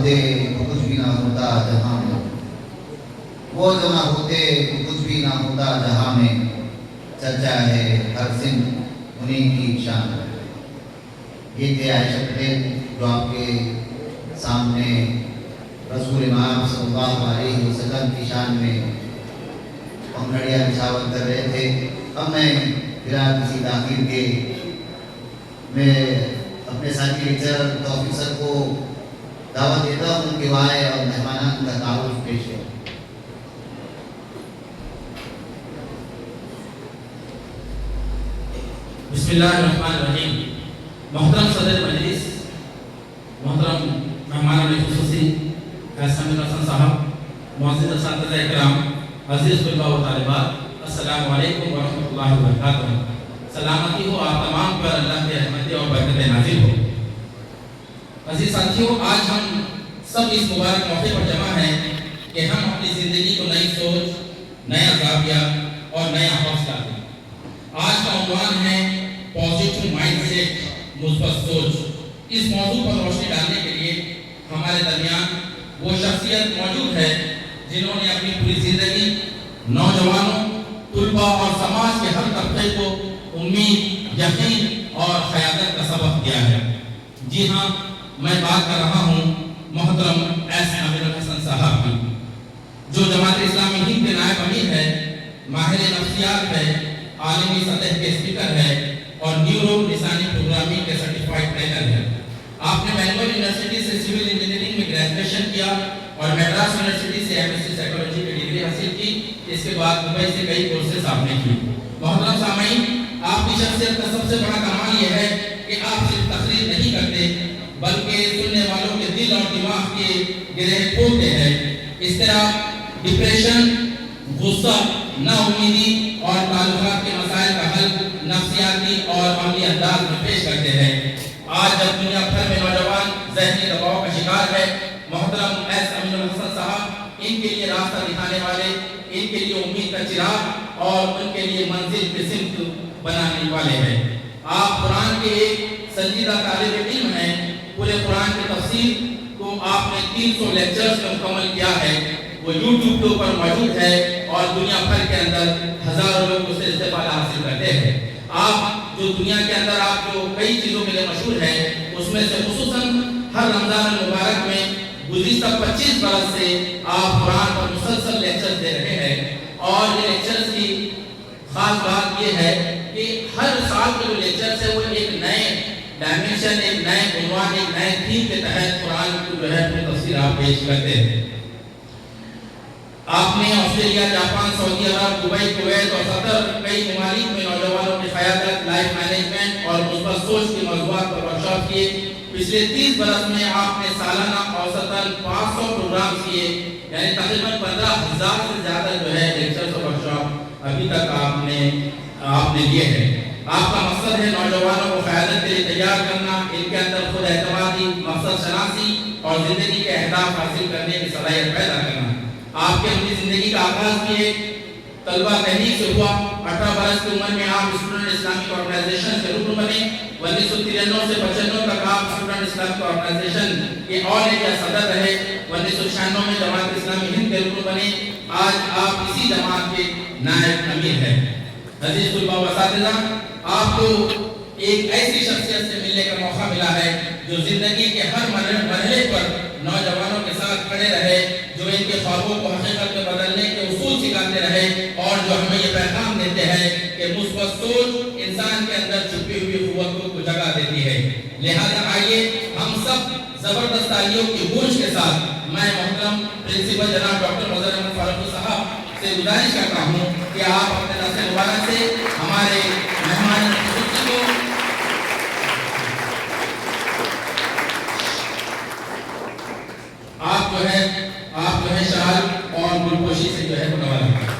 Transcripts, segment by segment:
होते तो कुछ भी ना होता जहाँ में, वो जो ना होते तो कुछ भी ना होता जहाँ में, चर्चा है हर सिम उन्हीं की शान। ये थे आयशा पटेल जो आपके सामने रसूल इमाम सल्लल्लाहु अलैहि वसल्लम की शान में पंखड़ियाँ निछावर कर रहे थे। अब मैं बिना किसी ताख़ीर के मैं अपने साथी लेक्चरर तौफीक सर को दावत देता हूँ कि वह आए और मेहमानान का तारुफ पेश करें। बिस्मिल्लाहिर्रहमानिर्रहीम। मोहतरम सदर मजलिस, मोहतरम मेहमान खुसूसी अमीर हसन साहब, मुअज़्ज़िज़ असातिज़ा इकराम, अज़ीज़ तलबा व तालिबात, अस्सलामु अलैकुम व रहमतुल्लाहि व बरकातुहू। सलामती हो आप तमाम पर, अल्लाह की रहमतें और बरकतें नाज़िल हो। अज़ीज़ साथियों, आज हम सब इस मुबारक मौके पर जमा हैं कि हम अपनी ज़िंदगी को नई सोच, नया ज़ाविया और नया हौसला दें। आज का उन्वान है पॉजिटिव माइंडसेट, मुस्बत सोच। इस मौजू पर रोशनी डालने के लिए हमारे दरमियान वो शख्सियत मौजूद है जिन्होंने अपनी पूरी जिंदगी नौजवानों, तुलबा और समाज के हर तबके को उम्मीद, यकीन और क़यादत का सबक दिया है। जी हाँ, मैं बात कर रहा हूँ मोहतरम अमीर हसन साहब की, जो जमात इस्लामी हिंद के नायब अमीर है, माहिर नफ्सियात है, आलमी सतह के स्पीकर है और न्यूरो लिसानी प्रोग्रामिंग के सर्टिफाइड ट्रेनर है। आपने मैनवेल यूनिवर्सिटी से सिविल इंजीनियरिंग में ग्रेजुएशन किया और मद्रास यूनिवर्सिटी से एमएससी साइकोलॉजी की डिग्री हासिल की। इसके बाद मुंबई से कई कोर्सेज आपने की। मोहतरम सामईन, आपकी शख्सियत का सबसे बड़ा कमाल यह है कि आप सिर्फ तकरीर नहीं करते बल्कि सुनने वालों के दिल और दिमाग के गिरह खोलते हैं। इस तरह डिप्रेशन, गुस्सा, नाउम्मीदी और ताल्लुकात के मसाइल का हल नफ्सियाती और अमली अंदाज में पेश करते हैं। आज जब दुनिया भर में नौजवान ज़हनी दबाव का शिकार है, मोहतरम अमीर हसन साहब इनके लिए रास्ता दिखाने वाले, इनके लिए उम्मीद का चिराग और उनके लिए मंजिल की सिमत बनाने वाले हैं। आप कुरान के एक संजीदा तालिब इल्म हैं। पूरे कुरान की तफसीर को आपने 300 लेक्चर्स में मुकम्मल किया है। वो यूट्यूब के ऊपर मौजूद है और दुनिया भर के अंदर हजारों लोग उससे इस्तेफादा हासिल करते हैं। आप जो दुनिया के अंदर आप जो कई चीज़ों के लिए मशहूर है, उसमें से खुसूसन हर रमजान मुबारक में गुज़िश्ता 25 बरस से आप कुरान पर मुसलसल लेक्चर्स दे रहे हैं। और ये लेक्चर्स की खास बात ये है कि हर साल के जो लेक्चर्स है वो एक नए डायमेंशन, एक नए उन्वान, एक नए थीम के तहत कुरान को जो है अपनी तफसीर आप पेश करते हैं। आपने ऑस्ट्रेलिया, जापान, सऊदी अरब, दुबई, कुवैत और कतर कई ममालिक में नौजवानों की क़यादत, लाइफ मैनेजमेंट और मुस्बत सोच के मौज़ूआत पर वर्कशॉप किए। पिछले 30 बरस में आपने सालाना औसतन 500 प्रोग्राम किए, यानी तकरीबन 15,000 से ज़्यादा जो है लेक्चर्स और वर्कशॉप अभी तक आपने लिए हैं। आपका मकसद है नौजवानों को क़यादत के लिए तैयार करना, इनके अंदर खुद एतमादी, मकसद शनासी और ज़िंदगी के अहदाफ हासिल करने की सलाहियत पैदा करना। आपके अपनी ज़िंदगी का आगाज़ भी एक तलबा तहरीक से हुआ। 18 बरस की उम्र में आप स्टूडेंट इस्लामिक ऑर्गेनाइजेशन के रुकन बने। 1993 से 95 तक आप स्टूडेंट इस्लामिक ऑर्गेनाइजेशन के ऑल इंडिया सदर रहे। 1996 में जमात इस्लामी हिंद के रुकन बने। आज आप इसी जमात के नायब अमीर हैं। अज़ीज़ तलबा व असातिज़ा, आपको एक ऐसी शख्सियत से मिलने का मौका मिला है जो जिंदगी के हर मरहले पर नौजवानों के साथ खड़े रहे, जो इनके ख्वाबों को हकीकत में बदलने के उसूल सिखाते रहे और जो हमें ये पैगाम देते हैं कि मुस्बत सोच इंसान के अंदर छुपी हुई क़ुव्वतों को जगा देती है। लिहाजा आइए हम सब जबरदस्त तालियों की गूंज के साथ मैं मोहतरम प्रिंसिपल जनाब डॉक्टर मज़हर अहमद फारूकी साहब से गुजारिश करता हूँ कि आप अपने दस्ते मुबारक से हमारे मेहमान को आप जो है शाल और गुलपोशी से जो है नवाज़ें।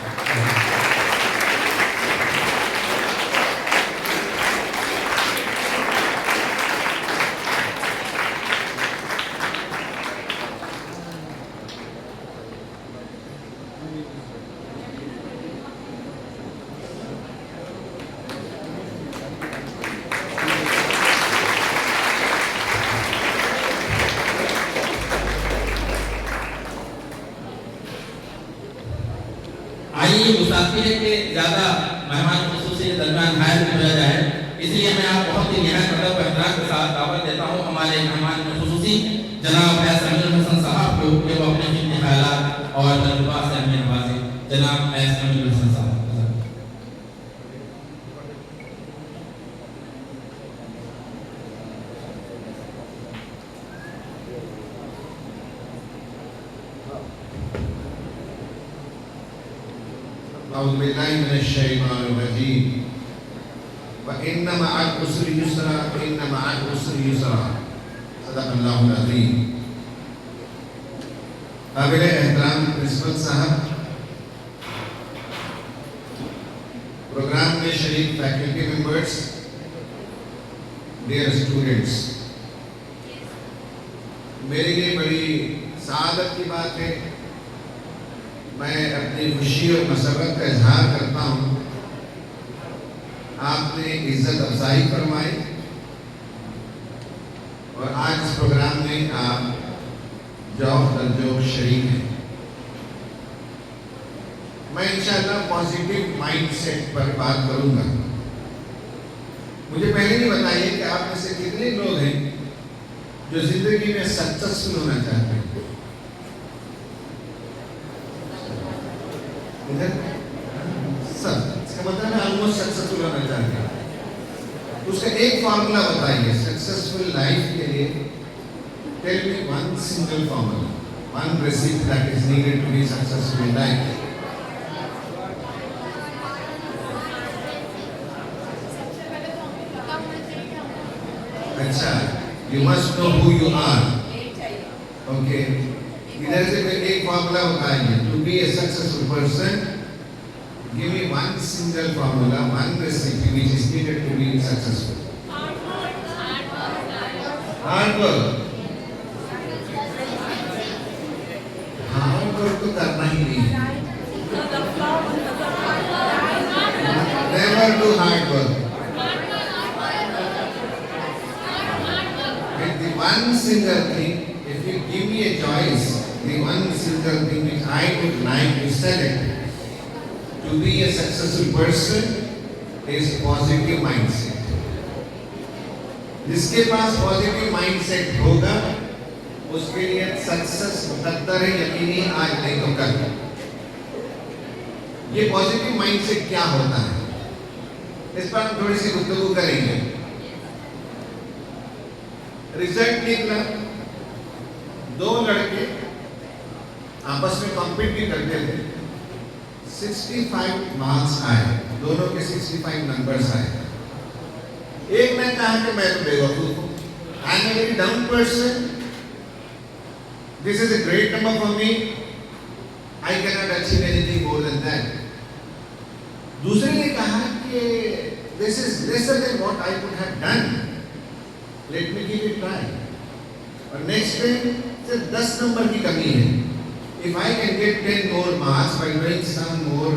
हमारी ये गुस्ताखी है कि ज़्यादा मेहमान खुसूसी के दरमियान हायर हो जाए, इसलिए मैं आप बहुत ही निहायत अदब व एहतराम के साथ दावत देता हूँ हमारे मेहमान खुसूसी जनाब फैज़ अमीरुल हसन साहब को कि वो अपने कीमती ख्यालात और तजुर्बात से हमें नवाजें। जनाब फैज़ अमीरुल हसन साहब। अऊज़ु बिल्लाहि मिनश शैतानिर रजीम व इन्ना मअल उसरि युस्रा इन्ना मअल उसरि युस्रा सदक़ल्लाहुल अज़ीम। काबिल एहतराम प्रिंसिपल साहब, प्रोग्राम में शरीक फैकल्टी मेंबर्स, डियर स्टूडेंट्स, मेरे लिए बड़ी सआदत की बात है, मैं अपनी खुशी और मसरत का इजहार करता हूँ। आपने इज्जत अफजाई फरमाई और आज इस प्रोग्राम में आप जौक दरजोक शरीक हैं। मैं इंशाअल्लाह पॉजिटिव माइंडसेट पर बात करूंगा। मुझे पहले ही बताइए कि आप में से कितने लोग हैं जो जिंदगी में सक्सेसफुल होना चाहते हैं? सब, इसका मतलब है ऑलमोस्ट सक्सेसफुल होना चाहते हैं। उसका एक फॉर्मूला बताइए सक्सेसफुल लाइफ के लिए। Tell me one single formula, one recipe that is needed to be successful in life. अच्छा, you must know who you are. Okay. इधर से मैं एक फॉर्मूला बताएंगे। To be a successful person, give me one single formula, one recipe which is needed to be successful. Hard work. Hard work तो करना ही नहीं है। Never do hard work. But the one single thing, if you give me a choice, the one single thing which I would like to select to be a successful person is positive mindset. जिसके पास positive mindset होगा उसके लिए success मुकद्दर है, यकीनी, आज नहीं तो कल। ये पॉजिटिव माइंडसेट क्या होता है, इस पर हम थोड़ी सी गुफ्तगू करेंगे। रिजल्ट निकला, दो लड़के आपस में कॉम्पीट भी करते थे, 65 मार्क्स आए, दोनों के 65 नंबर्स आए। एक ने कहा कि मैं तो बेवकूफ हूँ, I am a very down person, this is a great number for me, I can not achieve anything more than that. दूसरे ने कहा कि this is lesser than what I could have done, let me give it try. और next पे सिर्फ 10 number की कमी है, if I can get 10 more marks by doing some more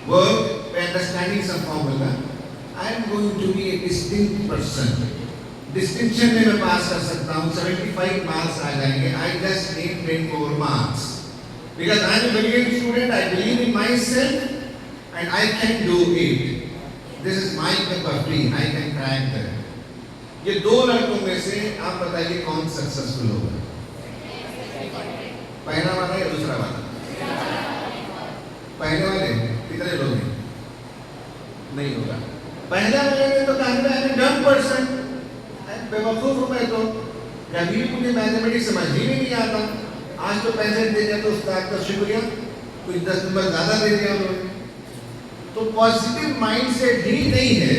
work, by understanding some formula, I am going to be a distinct person. Distinction में मैं पास कर सकता हूँ, 75 marks आ जाएंगे। I just need 10 more marks because I am a brilliant student. I believe in myself and I can do it. This is my cup of tea. I can crack that. ये दो लड़कों में से आप बताइए कौन successful होगा? पहला वाला या दूसरा वाला? पहले वाले कितने लोग हैं? नहीं होगा। पहला वाले ने तो कहा मैं डम पर्सन, बेवकूफ हूँ मैं, तो कभी मुझे मैथमेटिक्स समझ ही नहीं आता। आज तो पैसे दे दिया तो उस्ताद का शुक्रिया, कुछ 10 नंबर ज्यादा दे दिया उन्होंने। तो पॉजिटिव माइंडसेट ही नहीं है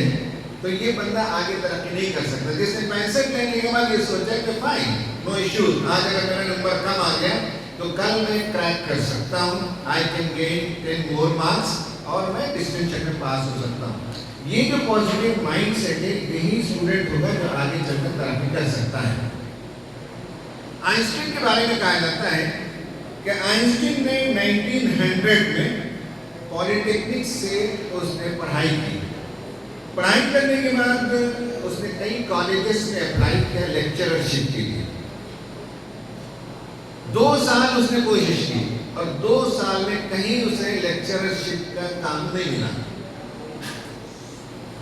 तो ये बंदा आगे तरक्की नहीं कर सकता। जिसने 65 लेने के बाद ये सोचा कि फाइन, नो इश्यूज, आज अगर मेरा नंबर कम आ गया तो कल मैं क्रैक कर सकता हूँ, I can gain 10 more marks और मैं डिस्टिंक्शन में पास हो सकता हूँ। ये जो पॉजिटिव माइंडसेट है, यही स्टूडेंट होगा जो आगे चलकर तरक्की कर सकता है। आइंस्टीन के बारे में कहा जाता है कि आइंस्टीन ने 1900 में पॉलिटेक्निक से उसने पढ़ाई की। पढ़ाई करने के बाद उसने कई कॉलेजेस में अप्लाई किया लेक्चररशिप के लिए। 2 साल उसने कोशिश की, और 2 साल में कहीं उसे लेक्चरशिप का काम नहीं मिला।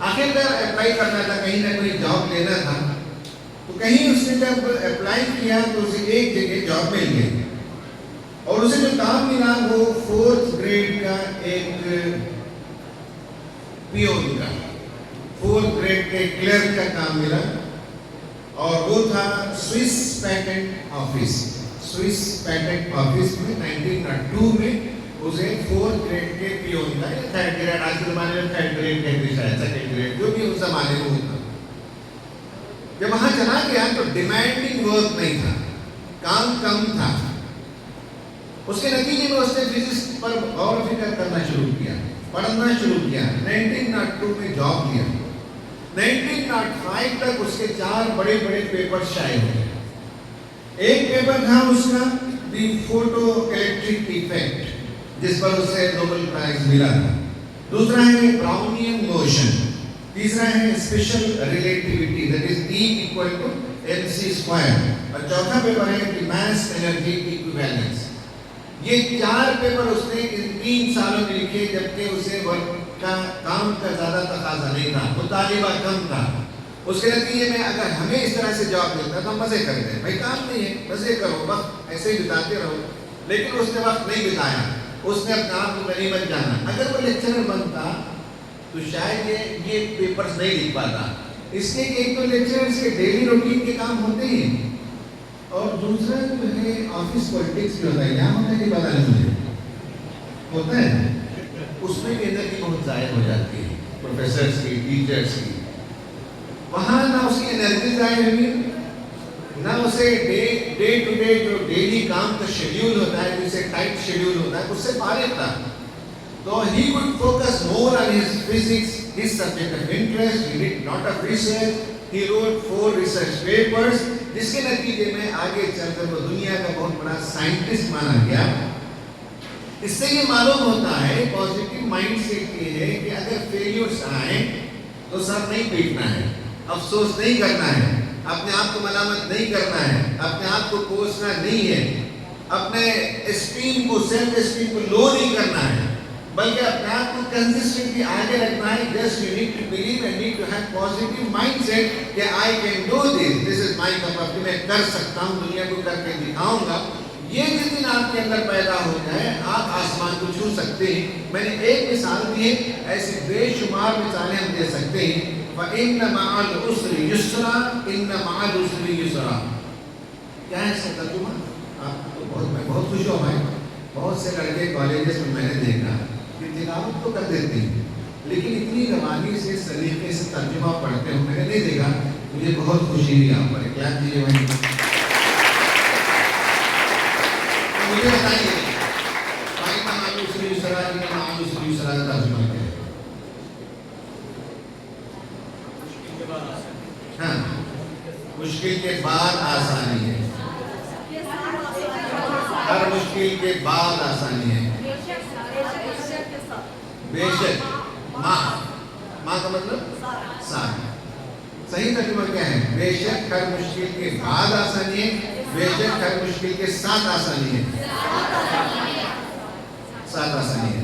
आखिरकार अप्लाई करना था, कहीं ना कहीं जॉब लेना था, तो कहीं उसने जब अप्लाई किया तो उसे एक जगह जॉब मिल गई और उसे जो काम मिला वो 4th ग्रेड का एक पियोन का 4th ग्रेड के क्लर्क का काम मिला और वो था Swiss patent office. Swiss patent office में 1902 में उसे 4th ग्रेड के पियोन का या 3rd ग्रेड, आज के जमाने में 3rd ग्रेड कहते शायद, 2nd ग्रेड, जो भी उस जमाने में होता। जब वहां चला गया तो डिमांडिंग वर्क नहीं था, काम कम था। उसके नतीजे में उसने फिजिक्स पर गौर फिक्र करना शुरू किया, पढ़ना शुरू किया। 1902 में जॉब लिया। 1905 तक उसके 4 बड़े बड़े पेपर शाये हुए। एक पेपर था उसका द फोटो इलेक्ट्रिक इफेक्ट, जिस पर उसे नोबेल प्राइज मिला था। दूसरा है ब्राउनियन मोशन। तीसरा है special relativity, that is E = mc²। और चौथा पेपर है द मास एनर्जी इक्विवेलेंस। ये 4 पेपर उसने इन 3 सालों में लिखे, जबकि उसे वर्क का काम का ज्यादा तकाजा नहीं था, मुतालिबा कम था। उसके नतीजे में अगर हमें इस तरह से जॉब मिलता तो हम मजे करते हैं, भाई काम नहीं है, मजे करो, वक्त ऐसे ही बिताते रहो। लेकिन उसने वक्त नहीं बिताया, उसने अपने आप को गनीमत जाना। अगर वो लेक्चरर बनता तो शायद ये पेपर्स नहीं लिख पाता, इसलिए कि एक तो लेक्चरर से डेली रूटीन के काम होते हैं और दूसरा जो है ऑफिस पॉलिटिक्स भी होता है। यहाँ होता है कि पता नहीं मुझे होता है, उसमें भी एनर्जी बहुत ज़ाहिर हो जाती है प्रोफेसर्स की, टीचर्स की। वहाँ ना उसकी एनर्जी ज़ाहिर हुई, ना उसे डे टू डे जो डेली काम का शेड्यूल होता है, जिसे टाइट शेड्यूल होता है, उससे फारिग था। तो he could focus more on his physics, his subject of interest. He did lot of research. He wrote 4 research papers, जिसके नतीजे में आगे चलकर वो दुनिया का बहुत बड़ा साइंटिस्ट माना गया। इससे ये मालूम होता है, पॉजिटिव माइंडसेट ये है कि अगर फेलियर्स आए तो सर नहीं पीटना है, अफसोस नहीं करना है, अपने आप को मलामत नहीं करना है, अपने आप को कोसना नहीं है, अपने एस्टीम को, सेल्फ एस्टीम को लो नहीं करना है, बल्कि अपने आप को कंसिस्टेंटली आगे रखना है। Just you need to believe and need to have positive mindset कि I can do this, this is my cup of tea, मैं कर सकता हूँ, दुनिया को करके दिखाऊंगा। ये जिस दिन आपके अंदर पैदा हो जाए, आप आसमान को छू सकते हैं। मैंने एक मिसाल दी है, ऐसी बेशुमार मिसालें हम दे सकते हैं। फइन्न मअल उसरि युस्रा, इन्न मअल उसरि युस्रा। क्या है इसका तर्जुमा? आपको मैं बहुत खुश हूँ भाई, बहुत से लड़के कॉलेजेस में मैंने देखा कि तिलावत तो कर देते हैं, लेकिन इतनी रवानी से, सलीके से तर्जुमा पढ़ते हुए मैंने नहीं देखा। मुझे बहुत खुशी हुई यहाँ पर। क्या दीजिए भाई, मुझे बताइए भाई का मालूसरी युसरा का मालूसरी युसरा का तर्जुमा क्या है? हाँ, मुश्किल के बाद आसानी है, हर मुश्किल के बाद आसानी है। बेशक, माँ का मतलब साथ। सही तर्जुमा क्या है? बेशक हर मुश्किल के बाद आसानी है, बेशक हर मुश्किल के साथ आसानी है। साथ आसानी है।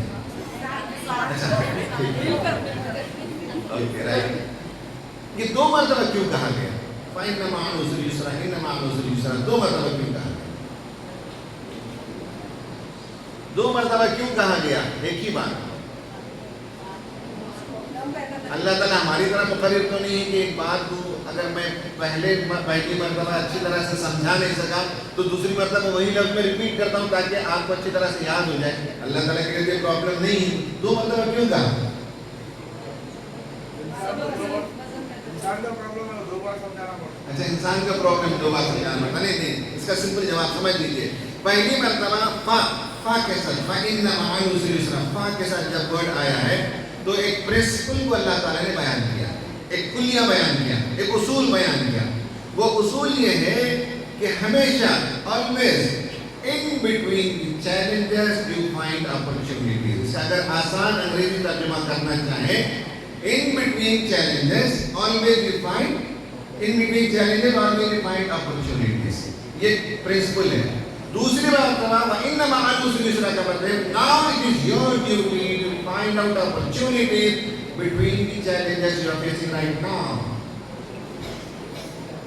अच्छा, ओके, राइट। ये 2 मरतबा क्यों कहा गया? फइन्न मअल उसरि युस्रा, इन्न मअल उसरि युस्रा, 2 मरतबा क्यों कहा गया? 2 मरतबा क्यों कहा गया? एक ही बात। अल्लाह ताला हमारी तरह मुकर्रिर तो नहीं है कि एक बात को अगर मैं पहली मरतबा अच्छी तरह से समझा नहीं सका तो दूसरी मरतबा वही लफ्ज़ में रिपीट करता हूँ ताकि आपको अच्छी तरह से याद हो जाए। अल्लाह ताला के लिए प्रॉब्लम नहीं है। 2 मरतबा क्यों कहा? अच्छा, इंसान का प्रॉब्लम 2 बार समझाना पड़ता। नहीं, इसका सिंपल जवाब समझ लीजिए। पहली मरतबा फा के साथ, फइन्न मअल उसरि युस्रा, फा के साथ जब वर्ड आया है तो एक प्रिंसिपल को अल्लाह ताला ने बयान किया, एक कुलिया बयान किया, एक उसूल बयान किया। वो उसूल ये है कि हमेशा, always in between challenges you find opportunities. अगर आसान अंग्रेजी तर्जुमा करना चाहे, in between challenges always you find, in between challenges always you find opportunities. ये प्रिंसिपल है। दूसरी बात, इन्न मअल उसरि दूसरा कवर दे। Now it is your duty to find out opportunities between the challenges you are facing right now.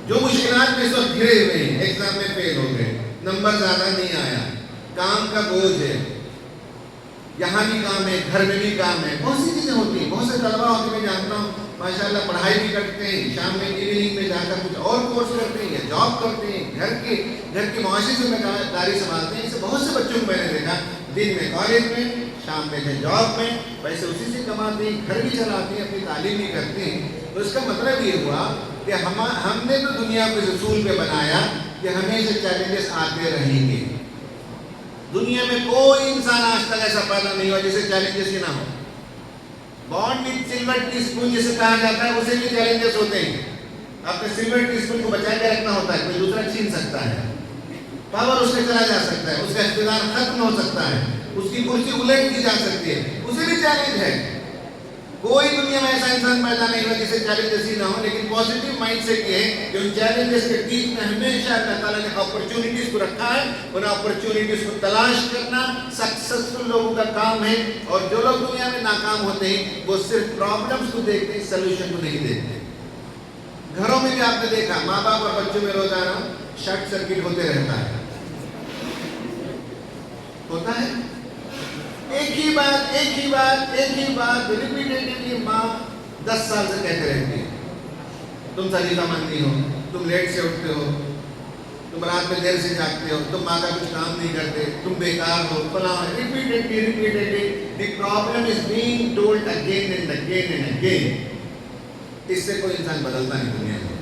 जो मुश्किलात में इस वक्त घिरे हुए हैं, एग्जाम में फेल हो गए, नंबर ज्यादा नहीं आया, काम का बोझ है, यहाँ भी काम है, घर में भी काम है, बहुत सी चीजें होती हैं। बहुत से तलबा होते मैं जानता हूँ माशाल्लाह पढ़ाई भी करते हैं, शाम में इवनिंग में जाकर कुछ और कोर्स करते हैं या जॉब करते हैं, घर की मुआशी जिम्मेदारी संभालते हैं। इससे बहुत से बच्चों को मैंने देखा दिन में कॉलेज में, शाम में है जॉब में, पैसे उसी से कमाते हैं, घर भी चलाते हैं, अपनी तालीम भी करते हैं। तो इसका मतलब ये हुआ कि हमने तो दुनिया को इस उसूल पे बनाया कि हमेशा चैलेंजेस आते रहेंगे। दुनिया में कोई इंसान आज तक ऐसा पैदा नहीं हुआ जिसे चैलेंजेस ही ना हो। Born with silver tea spoon जिसे कहा जाता है, उसे भी चैलेंजेस होते हैं। अपने सिल्वर टी स्पून को बचा के रखना होता है, कोई दूसरा छीन सकता है, पावर उससे चला जा सकता है, उसका इख्तियार खत्म हो सकता है, उसकी कुर्सी उलट दी जा सकती है, उसे भी चैलेंज है। कोई दुनिया में ऐसा इंसान पैदा नहीं हुआ जिसे चैलेंजेस ही ना हो। लेकिन पॉजिटिव माइंडसेट ये है कि उन चैलेंजेस के बीच में हमेशा अल्लाह ताला ने अपॉर्चुनिटीज को रखा है। उन अपॉर्चुनिटीज को तलाश करना सक्सेसफुल लोगों का काम है। और जो लोग दुनिया में नाकाम होते हैं वो सिर्फ प्रॉब्लम्स को देखते हैं, सोल्यूशन को नहीं देखते। घरों में भी आपने देखा माँ बाप और बच्चों में रोजाना शॉर्ट सर्किट होते रहता है, होता है। एक ही बात रिपीटेडली माँ 10 साल से कहते रहती है, तुम सलीका मानती हो, तुम लेट से उठते हो, तुम रात में देर से जागते हो, तुम माँ का कुछ काम नहीं करते, तुम बेकार हो, फलां। Repeatedly the problem is being told again and again. इससे कोई इंसान बदलता नहीं दुनिया में।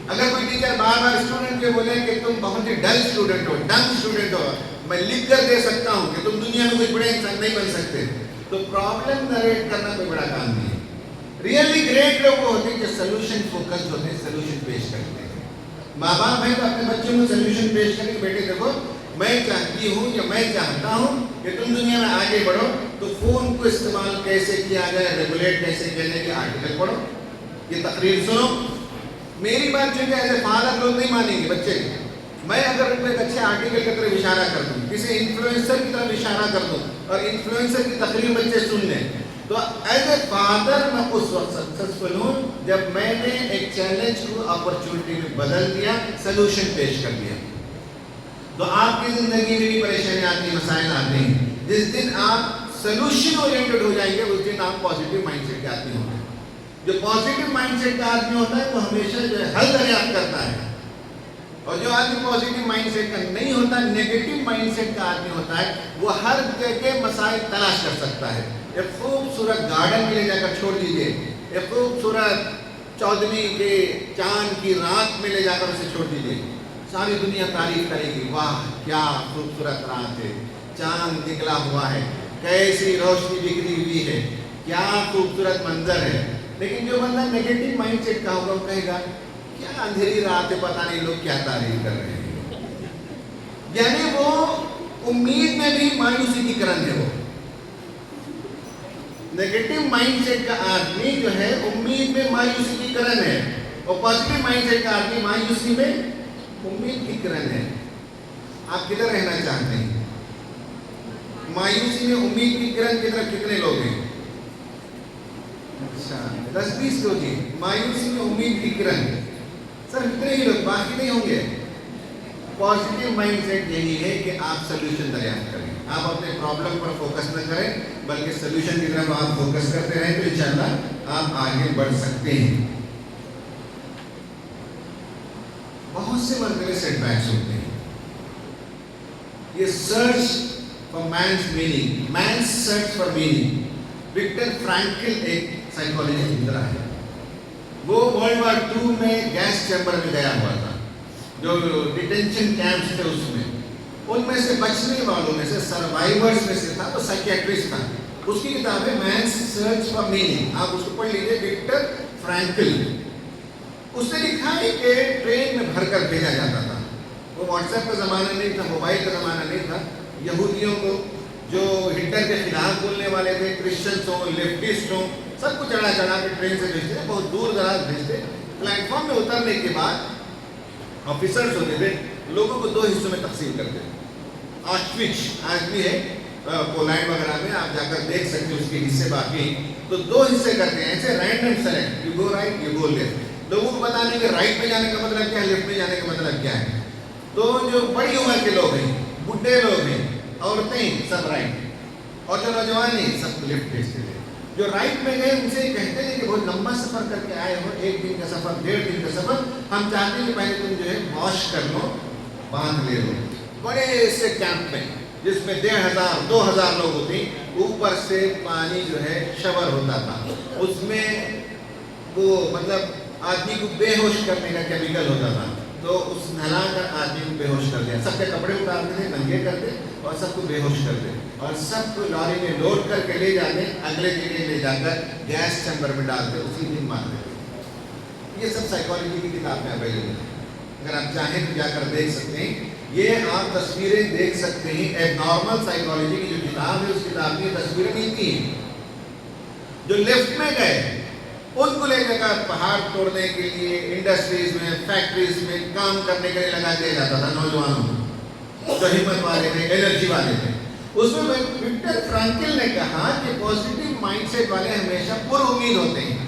अगर कोई टीचर बार स्टूडेंट को बोले कि तुम बहुत ही डल स्टूडेंट हो, डम स्टूडेंट हो, मैं लिख कर दे सकता हूँ कि तुम दुनिया में कोई बड़े इंसान नहीं बन सकते, तो प्रॉब्लम नरेट करना कोई बड़ा काम नहीं है। रियली ग्रेट लोग वो होते हैं जो सोल्यूशन फोकस्ड होते हैं, सोल्यूशन पेश करते हैं। माँ बाप है तो अपने बच्चों को सोल्यूशन पेश करें, बेटे देखो मैं चाहती हूँ या मैं चाहता हूँ कि तुम दुनिया में आगे बढ़ो, तो फोन को इस्तेमाल कैसे किया जाए, रेगुलेट कैसे किया जाए, आर्टिकल पढ़ो, ये तकरीर सुनो। मेरी बात जो है ऐसे फादर लोग नहीं मानेंगे बच्चे। मैं अगर उनको एक अच्छे आर्टिकल की तरफ इशारा कर दूं, किसी इन्फ्लुएंसर की तरफ इशारा कर दूं और इन्फ्लुएंसर की तकरीर बच्चे सुन लें, तो एज ए फादर मैं उस वक्त सक्सेसफुल हूँ जब मैंने एक चैलेंज को अपॉर्चुनिटी में बदल दिया, सोल्यूशन पेश कर दिया। तो आपकी जिंदगी में भी परेशानी आती है, मसाइल आते हैं। जिस दिन आप सोल्यूशन ओरिएंटेड हो जाएंगे उस दिन आप पॉजिटिव माइंडसेट के आदमी होंगे। जो पॉजिटिव माइंडसेट का आदमी होता है वो हमेशा जो है हल दरियाफ्त करता है। और जो आदमी पॉजिटिव माइंडसेट का नहीं होता, नेगेटिव माइंडसेट का आदमी होता है, वो हर जगह मसाइल तलाश कर सकता है। एक खूबसूरत गार्डन में ले जाकर छोड़ दीजिए, एक खूबसूरत 14वीं के चांद की रात में ले जाकर उसे छोड़ दीजिए, सारी दुनिया तारीफ करेगी, वाह क्या खूबसूरत रात है, चांद निकला हुआ है, कैसी रोशनी बिखरी हुई है, क्या खूबसूरत मंजर है। लेकिन जो बंदा नेगेटिव माइंडसेट का होगा वो कहेगा क्या अंधेरी रात है, पता नहीं लोग क्या तारीफ कर रहे हैं। यानी वो उम्मीद में भी मायूसी की किरण है। वो नेगेटिव माइंडसेट का आदमी जो है उम्मीद में मायूसी की किरण है, और पॉजिटिव माइंडसेट का आदमी मायूसी में उम्मीद की किरण है। आप किधर रहना चाहते हैं? मायूसी में उम्मीद की किरण की तरफ कितने लोग हैं? अच्छा 10-20 लोग हैं। मायूसी में उम्मीद की किरण सर इतने ही लोग, बाकी नहीं होंगे। पॉजिटिव माइंडसेट यही है कि आप सोल्यूशन दरियाफ्त करें, आप अपने प्रॉब्लम पर फोकस न करें बल्कि सोल्यूशन की तरफ आप फोकस करते रहें, तो इंशाल्लाह आप आगे बढ़ सकते हैं। बहुत से मरतबे सेटबैक्स होते हैं। ये search for man's meaning, man's search for meaning, Viktor Frankl एक साइकोलॉजिस्ट गुजरा है। वो वर्ल्ड वॉर 2 में गैस चैम्बर में गया हुआ था, जो डिटेंशन कैंप्स थे उसमें। उनमें से बचने वालों में से, सर्वाइवर्स में से था, वो साइकियाट्रिस्ट था। उसकी किताब है मैन्स सर्च फॉर मीनिंग, आप उसको पढ़ लीजिए, विक्टर फ्रैंकल। उसने लिखा है कि ट्रेन में भरकर भेजा जाता था। वो व्हाट्सएप का ज़माना नहीं था, मोबाइल का ज़माना नहीं था। यहूदियों को जो हिटलर के खिलाफ बोलने वाले थे, क्रिश्चियंस हो, लेफ्टिस्ट हो, सबको चढ़ा चढ़ा के ट्रेन से भेजते, बहुत दूर दराज भेजते। प्लेटफॉर्म में उतरने के बाद ऑफिसर्स होते थे, लोगों को 2 हिस्सों में तकसीम करते थे। ऑस्ट्रिच आज भी है पोलैंड वगैरह में, आप जाकर देख सकते हो उसके हिस्से बाकी। तो दो हिस्से करते हैं ऐसे random select, you go right you go left. लोगों को बताने के राइट में जाने का मतलब क्या है, लेफ्ट में जाने का मतलब क्या है। तो जो बड़ी उम्र के लोग हैं, बुढ़े लोग हैं, औरतें सब राइट, और जो नौजवान हैं सब लेफ्ट भेजते थे। जो राइट में गए उनसे कहते थे कि बहुत लंबा सफर करके आए हो, 1 दिन का सफर, 1.5 दिन का सफर, हम चाहते हैं कि पहले तुम जो है वॉश कर लो, बांध ले लो। बड़े से कैंप में जिसमें 1,500 2,000 लोग होते, ऊपर से पानी जो है शवर होता था, उसमें वो मतलब आदमी को बेहोश करने का केमिकल होता था। तो उस नहला कर आदमी को बेहोश कर दिया, सबके कपड़े उतारते थे, नंगे करते और सबको बेहोश करते और सबको लॉरी में लोड करके ले जाते, अगले जगह ले जाकर गैस चैम्बर में डालते, उसी दिन मार देते। ये सब साइकोलॉजी की किताब में अवेलेबल है, अगर आप चाहें तो जाकर देख सकते हैं। ये आप तस्वीरें देख सकते हैं, एक नॉर्मल साइकोलॉजी की जो किताब है उस किताब में तस्वीरें मिलती हैं। जो लेफ्ट में गए उनको ले जाकर पहाड़ तोड़ने के लिए इंडस्ट्रीज में, फैक्ट्रीज में काम करने के लिए लगा दिया जाता था नौजवानों को, जो हिम्मत वाले थे, एनर्जी वाले थे। उसमें विक्टर फ्रैंकल ने कहा कि पॉजिटिव माइंडसेट वाले हमेशा पूर्ण उम्मीद होते हैं।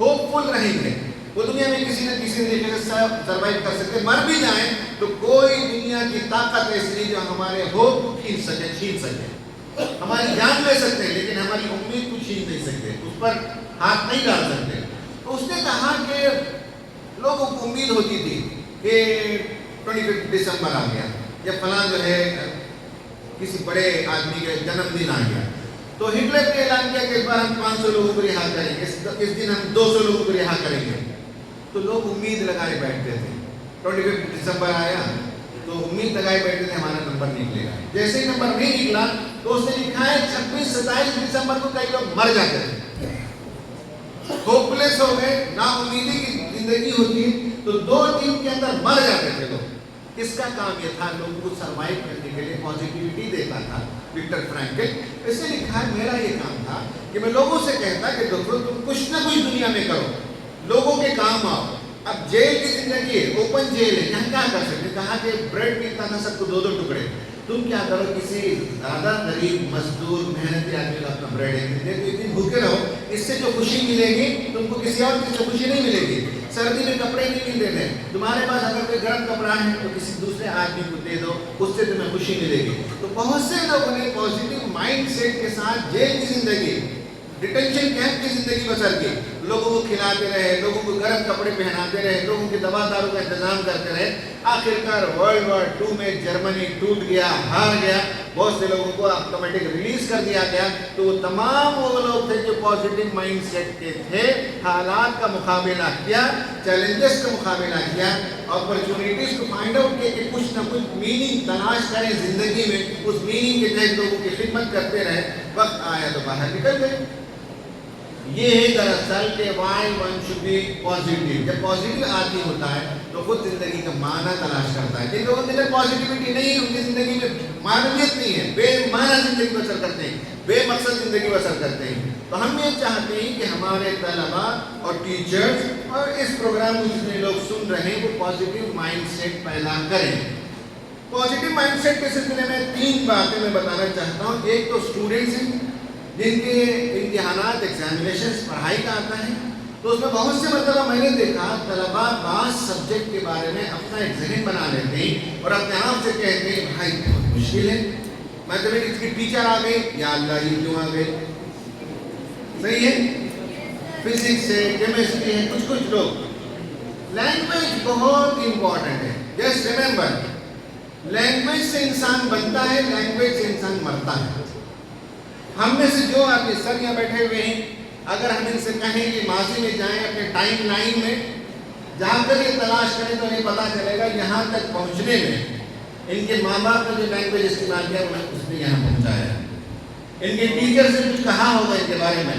होपफुल रहेंगे, वो दुनिया में किसी न किसी तरीके से सर्वाइव कर सकते। मर भी जाए तो कोई दुनिया की ताकत ऐसी नहीं जो हमारे होप को छीन सके। हमारी जान ले सकते हैं लेकिन हमारी उम्मीद को छीन नहीं सकते, उस पर हाथ नहीं डाल सकते। तो उसने कहा कि लोगों को उम्मीद होती थी कि 25 दिसंबर आ गया या फलां जो है किसी बड़े आदमी का जन्मदिन आ गया, तो हिटलर ने ऐलान किया कि इस बार हम 500 लोगों को रिहा करेंगे, इस दिन हम 200 लोगों को रिहा करेंगे। तो लोग उम्मीद लगाए बैठते थे। 25 दिसंबर आया तो उम्मीद लगाए बैठे थे हमारा नंबर निकलेगा। जैसे ही नंबर नहीं निकला तो उसने लिखा है 26-27 दिसंबर को कई लोग मर जाते थे, होपलेस हो गए, ना उम्मीदी की जिंदगी होती है, तो 2 दिन के अंदर मर जाते थे लोग। इसका काम यह था लोगों को सरवाइव करने के लिए पॉजिटिविटी देता था विक्टर फ्रैंकल। इसने लिखा है मेरा ये काम था कि मैं लोगों से कहता कि दोस्तों तुम कुछ ना कुछ दुनिया में करो, लोगों के काम आओ। अब जेल की जिंदगी है, ओपन जेल है, यहाँ क्या कर सकते। कहा कि ब्रेड मिलता था सबको 2-2 टुकड़े, तुम क्या करो किसी ज्यादा गरीब मजदूर मेहनती आदमी का अपना ब्रेड एक दिन भूखे रहो, इससे जो खुशी मिलेगी तुमको किसी और चीज से खुशी नहीं मिलेगी। सर्दी में कपड़े नहीं मिल रहे हैं, तुम्हारे पास अगर कोई गर्म कपड़ा है तो किसी दूसरे आदमी को दे दो, उससे तुम्हें खुशी मिलेगी। तो बहुत से लोगों ने पॉजिटिव माइंड सेट के साथ जेल की जिंदगी, डिटेंशन कैंप की जिंदगी बसर की, लोगों को खिलाते रहे, लोगों को गर्म कपड़े पहनाते रहे, लोगों की दवा दारू का इंतजाम करते रहे। आखिरकार वर्ल्ड वॉर 2 में जर्मनी टूट गया, हार गया, बहुत से लोगों को ऑटोमेटिक रिलीज कर दिया गया। तो वो तमाम वो लोग थे जो पॉजिटिव माइंड सेट के थे, हालात का मुकाबला किया, चैलेंजेस का मुकाबला किया, अपॉर्चुनिटीज को फाइंड आउट किया कि कुछ ना कुछ मीनिंग तलाश करें जिंदगी में, उस मीनिंग के तहत लोगों की खिदमत करते रहे। वक्त आया तो बाहर निकल गए। ये है दरअसल के why one should be positive। जब पॉजिटिव आदमी होता है तो खुद जिंदगी का माना तलाश करता है। जिन लोगों के अंदर पॉजिटिविटी नहीं है उनकी जिंदगी में मानवीयत नहीं है, बेमाना जिंदगी बसर करते हैं, बेमकसद जिंदगी बसर करते हैं। तो हम ये चाहते हैं कि हमारे तलबा और टीचर्स और इस प्रोग्राम को जितने लोग सुन रहे हैं वो पॉजिटिव माइंड सेट पैदा करें। पॉजिटिव माइंड सेट के सिलसिले में 3 बातें मैं बताना चाहता हूँ। एक तो स्टूडेंट्स हैं जिनके इम्तिहानात एग्जामिनेशन पढ़ाई का आता है, तो उसमें बहुत से मतलब मैंने देखा तलबा बास सब्जेक्ट के बारे में अपना एक जहन बना लेते हैं और अपने आप से कहते हैं भाई बहुत मुश्किल है, मैथमेटिक्स की टीचर आ गई, या अल्लाह ये क्यों आ गई। सही है, फिजिक्स है, केमिस्ट्री है, कुछ लोग। लैंग्वेज बहुत इंपॉर्टेंट है। जस्ट रिमेंबर, लैंग्वेज से इंसान बनता है, लैंग्वेज से इंसान मरता है। हम में से जो आदमी सर यहाँ बैठे हुए हैं, अगर हम इनसे कहें कि माजी में जाएं, अपने टाइम लाइन में जाकर ये तलाश करें तो हमें पता चलेगा यहाँ तक पहुँचने में इनके माँ बाप ने जो लैंग्वेज इस्तेमाल किया उसने यहाँ पहुँचाया। इनके टीचर से कुछ कहा होगा इनके बारे में,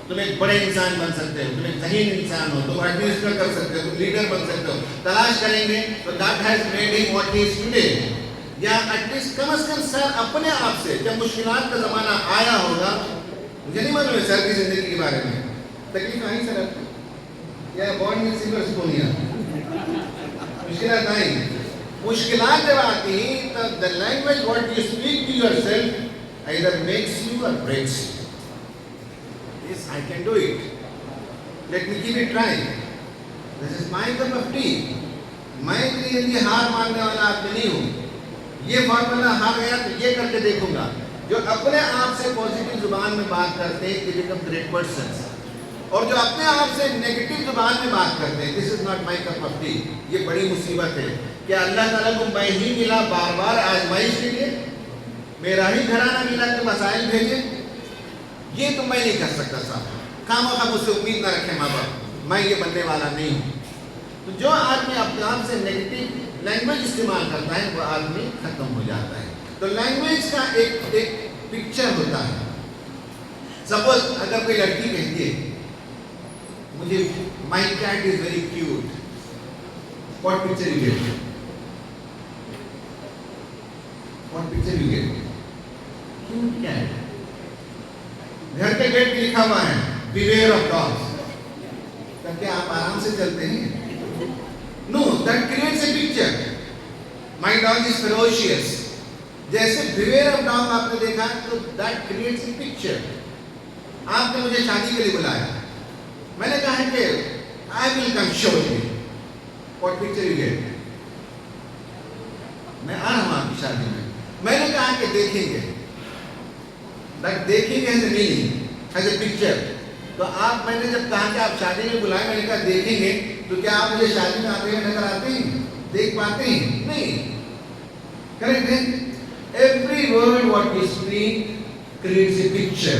तुम एक बड़े इंसान बन सकते हो, तुम एक ज़हीन इंसान हो, तुम एडमिनिस्ट्रेटर कर सकते हो, तुम लीडर बन सकते हो। तलाश करेंगे तो that has made him what he is today. या एटलीस्ट कम से कम सर अपने आप से जब मुश्किलात का ज़माना आया होगा, मुझे नहीं मालूम है सर की ज़िंदगी के बारे में, तकलीफ आई सर आपको या बॉर्न में सिल्वर स्पून या मुश्किलात आई, मुश्किलात जब आती हैं तो the language what you speak to yourself either makes you और breaks you. Yes I can do it, let me give it try, this is my cup of tea. मैं इतनी हार मानने वाला आदमी नहीं हूँ, ये फॉर्मूला हार गया तो ये करके देखूंगा। जो अपने आप से पॉजिटिव जुबान में बात करते हैं, दे बिकम ग्रेट पर्सन्स, और जो अपने आप से नेगेटिव जुबान में बात करते हैं, this is not my cup of T. ये बड़ी मुसीबत है कि अल्लाह ताला को मैं ही मिला बार बार आजमाइश के लिए, मेरा ही घराना मिला के मसाइल भेजे, ये तो मैं नहीं कर सकता साहब। खामखा मुझसे उम्मीद ना रखें माँ बाप, मैं ये बनने वाला नहीं हूँ। तो जो आदमी अपने आप से नेगेटिव लैंग्वेज इस्तेमाल करता है वो आदमी खत्म हो जाता है। तो लैंग्वेज का एक पिक्चर होता है। सपोज अगर कोई लड़की कहती है मुझे my cat is very cute, what picture you get? What picture you get? Cute cat. घर के गेट पे लिखा हुआ है बिवेयर ऑफ डॉग्स, करके आप आराम से चलते हैं? No, that creates a picture, my dog is ferocious. जैसे बिवेयर ऑफ डॉग आपने देखा तो दैट क्रिएट्स ए पिक्चर। आपने मुझे शादी के लिए बुलाया, मैंने कहा है कि I will come show you, what picture you gate? मैं आ रहा हूं आपकी शादी में, मैंने कहा कि देखेंगे, दैट देखेंगे as a meaning, as a picture. तो आप, मैंने जब कहा कि आप शादी में बुलाए, मैंने कहा देखेंगे, तो क्या आप मुझे शादी में आते हुए नजर आते हैं, देख पाते हैं? नहीं, करेक्ट है? Every word what you speak creates a picture.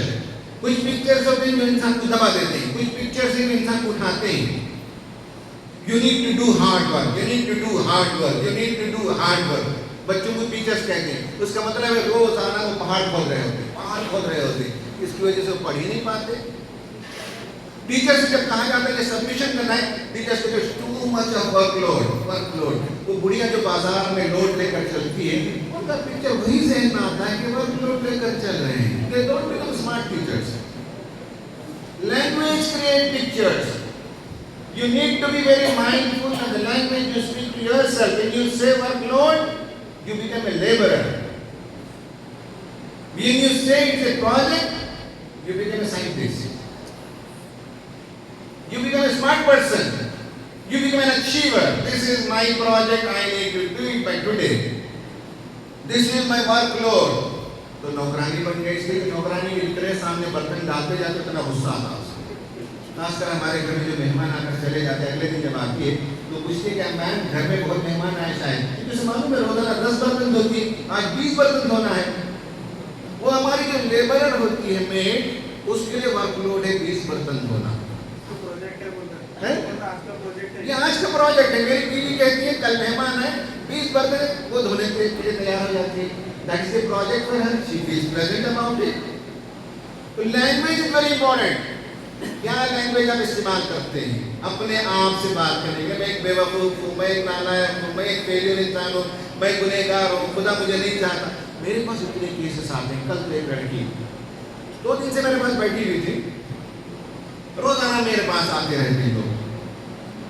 कुछ पिक्चर्स होते हैं जो इंसान को दबा देते हैं, कुछ पिक्चर्स हैं जो इंसान को उठाते हैं। You need to do hard work, you need to do hard work, you need to do hard work. बच्चों को टीचर्स कहते हैं, उसका मतलब है रोजाना वो पहाड़ खोद रहे होते, पहाड़ खोद रहे होते, इसकी वजह से वो पढ़ ही नहीं पाते। टीचर से जब कहा जाता है कि सबमिशन करना है, टीचर्स को टू मच ऑफ वर्कलोड। वो बुढ़िया जो बाजार में लोड लेकर चलती है, उनका पिक्चर वही जहन में आता है कि वर्कलोड लेकर चल रहे हैं। They don't become smart teachers. Language create pictures. You need to be very mindful of the language you speak to yourself. When you say workload, you become a laborer. When you say it's a project, you become a scientist. You become a smart person. You become an achiever. This is my project, I need to do it by today. This is my workload. तो नौकरानी बन गई, इसलिए नौकरानी के इतने सामने बर्तन डालते जाते इतना गुस्सा आता है। खासकर हमारे घर में जो मेहमान आकर चले जाते हैं, अगले दिन जब आती है तो पूछते क्या मैम घर में बहुत मेहमान आए शायद, क्योंकि मालूम है रोजाना 10 बर्तन धोती, आज 20 बर्तन धोना है। वो हमारी जो लेबरर होती है मेड, उसके लिए वर्कलोड है 20 बर्तन धोना। ये आज का प्रोजेक्ट है। मेरी बीवी कहती है कल मेहमान है, 20 बर्तन वो धोने के लिए तैयार हो जाती है। That is the project for her, she is present about it. तो लैंग्वेज इज वेरी इंपॉर्टेंट। क्या लैंग्वेज आप इस्तेमाल करते हैं अपने आप से बात करने के? मैं एक बेवकूफ़ हूँ, मैं एक नालायक हूँ, मैं एक फेलियर इंसान हूँ, मैं गुनहगार हूँ, खुदा मुझे नहीं चाहता। मेरे पास इतने केसेस आते हैं। कल तो एक लड़की 2 दिन से मेरे पास बैठी हुई थी, रोजाना मेरे पास आते रहते हैं लोग।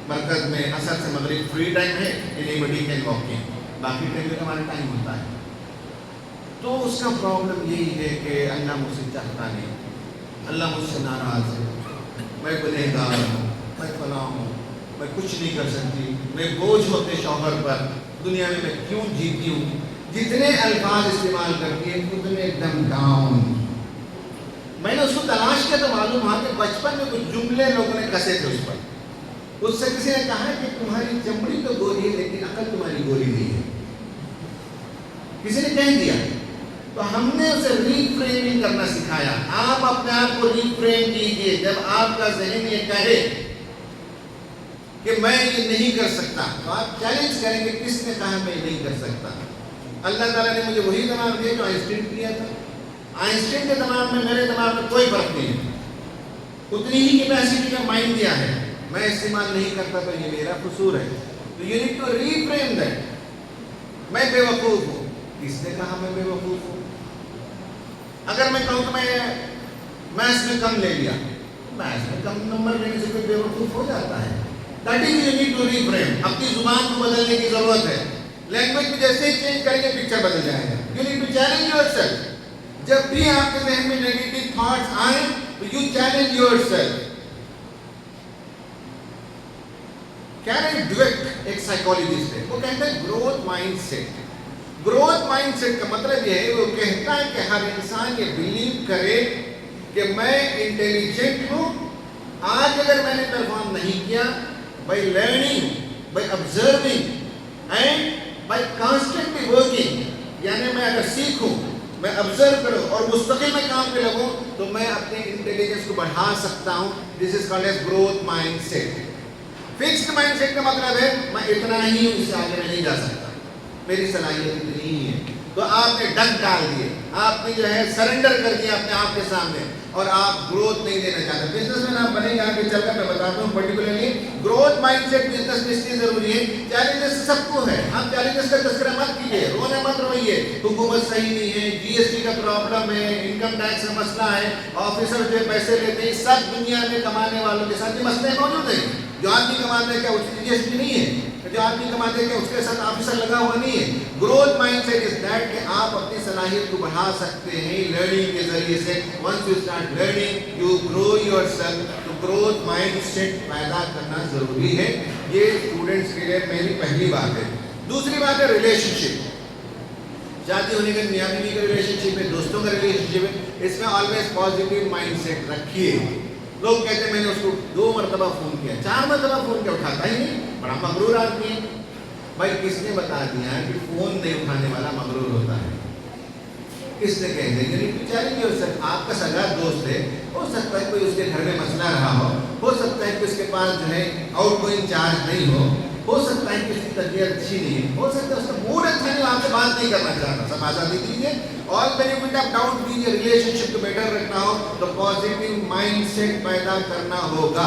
मरकज में असर से मगरिब फ्री टाइम है, एनीबॉडी कैन वॉक इन, बाकी टाइम में हमारा टाइम होता है। तो उसका प्रॉब्लम यही है कि अल्लाह मुझसे चाहता नहीं, अल्लाह मुझसे नाराज है, मैं गुनहगार हूँ, मैं फलां हूँ, मैं कुछ नहीं कर सकती, मैं बोझ होते शौहर पर, दुनिया में मैं क्यों जीती हूँ। जितने अल्फाज इस्तेमाल करती है उतने एकदम डाउन। मैंने उसको तलाश किया तो मालूम हुआ कि बचपन में कुछ जुमले लोगों ने कसे थे उस पर। उससे किसी ने कहा कि तुम्हारी चमड़ी तो गोरी है लेकिन अकल तुम्हारी गोरी नहीं है, किसी ने कह दिया। तो हमने उसे रीफ्रेमिंग करना सिखाया। आप अपने आप को रीफ्रेम कीजिए। जब आपका ज़हन ये कहे कि मैं ये नहीं कर सकता, तो आप चैलेंज करेंगे किसने कहा मैं नहीं कर सकता। अल्लाह ताला ने मुझे वही दिमाग दिया जो आइंस्टीन दिया था। आइंस्टीन के दिमाग में मेरे दिमाग में कोई फर्क नहीं है, उतनी ही कैपेसिटी का माइंड दिया है, मैं इस्तेमाल नहीं करता तो ये मेरा कसूर है। तो you need to reframe that. मैं बेवकूफ़ हूँ, किसने कहा मैं बेवकूफ़ हूँ? अगर मैं कहूँ तो मैं मैथ्स में कम ले लिया, मैथ्स में कम नंबर लेने से कोई बेवकूफ़ हो जाता है। That is you need to reframe. अपनी जुबान को बदलने की ज़रूरत है। लैंग्वेज में जैसे ही चेंज करेंगे पिक्चर बदल जाएगा। You need to challenge yourself. जब भी आपके जहन में नेगेटिव थॉट्स आए तो you challenge yourself. Carol Dweck एक साइकोलॉजिस्ट है, वो कहता है ग्रोथ माइंडसेट। ग्रोथ माइंडसेट का मतलब यह है, वो कहता है कि हर इंसान ये बिलीव करे कि मैं इंटेलिजेंट हूं। आज अगर मैंने परफॉर्म नहीं किया, by learning, by observing and by constantly working, यानी मैं अगर सीखूं, मैं ऑब्जर्व करूं और मुस्तकिल में काम पे लगूं, तो मैं अपने इंटेलिजेंस को बढ़ा सकता हूं। This is called as growth mindset. Fixed mindset का मतलब है मैं इतना ही हूं, इससे आगे मैं नहीं जा सकता, मेरी सलाहियत इतनी ही है। तो आपने डग डाल दिए, आपने जो है सरेंडर कर दिया अपने आप के सामने, और आप ग्रोथ नहीं देना चाहते। बिजनेसमैन आप बनेंगे आगे चलकर, मैं बताता हूँ पर्टिकुलरली ग्रोथ माइंडसेट बिजनेस में इसलिए जरूरी है। चैलेंजेस सबको है, हम चैलेंजेस का तस्करा मत कीजिए, रोने मत रोइए। हुकूमत सही नहीं है, जीएसटी का प्रॉब्लम है, इनकम टैक्स का मसला है, ऑफिसर जो पैसे लेते हैं, सब दुनिया में कमाने वालों के साथ ये मसले मौजूद है। जो आदमी कमाते हैं क्या उसकी जीएसटी नहीं है? जो आदमी कमाते हैं क्या उसके साथ ऑफिसर लगा हुआ नहीं है? ग्रोथ माइंडसेट इज दैट कि आप अपनी सलाहियत को बढ़ा सकते हैं लर्निंग के जरिए से। Once you start learning you grow yourself. तो ग्रोथ माइंडसेट पैदा करना जरूरी है। ये स्टूडेंट्स के लिए मेरी पहली बात है। दूसरी बात है रिलेशनशिप। शादी होने का, मियाँ बीवी का रिलेशनशिप है, दोस्तों का रिलेशनशिप है, इसमें ऑलवेज पॉजिटिव माइंडसेट रखिए। लोग कहते हैं मैंने उसको 2 मरतबा फोन किया, 4 मरतबा फोन किया, उठाता ही नहीं, बड़ा मगरूर आदमी है। भाई किसने बता दिया कि फोन नहीं उठाने वाला मगरूर होता है? किसने कह दिया? चैलेंज सर, आपका सगा दोस्त है, हो सकता है कोई उसके घर में मसला रहा हो सकता है कि उसके पास जो है आउटगोइंग चार्ज नहीं हो सकता है कि उसकी तबीयत अच्छी नहीं है, हो सकता है उसका मूड अच्छा नहीं, आपसे बात नहीं करना चाहता। सब आज़ादी दीजिए, ऑल बेनिफिट ऑफ डाउट दीजिए, रिलेशनशिप को बेटर रखना हो तो पॉजिटिव माइंडसेट पैदा करना होगा।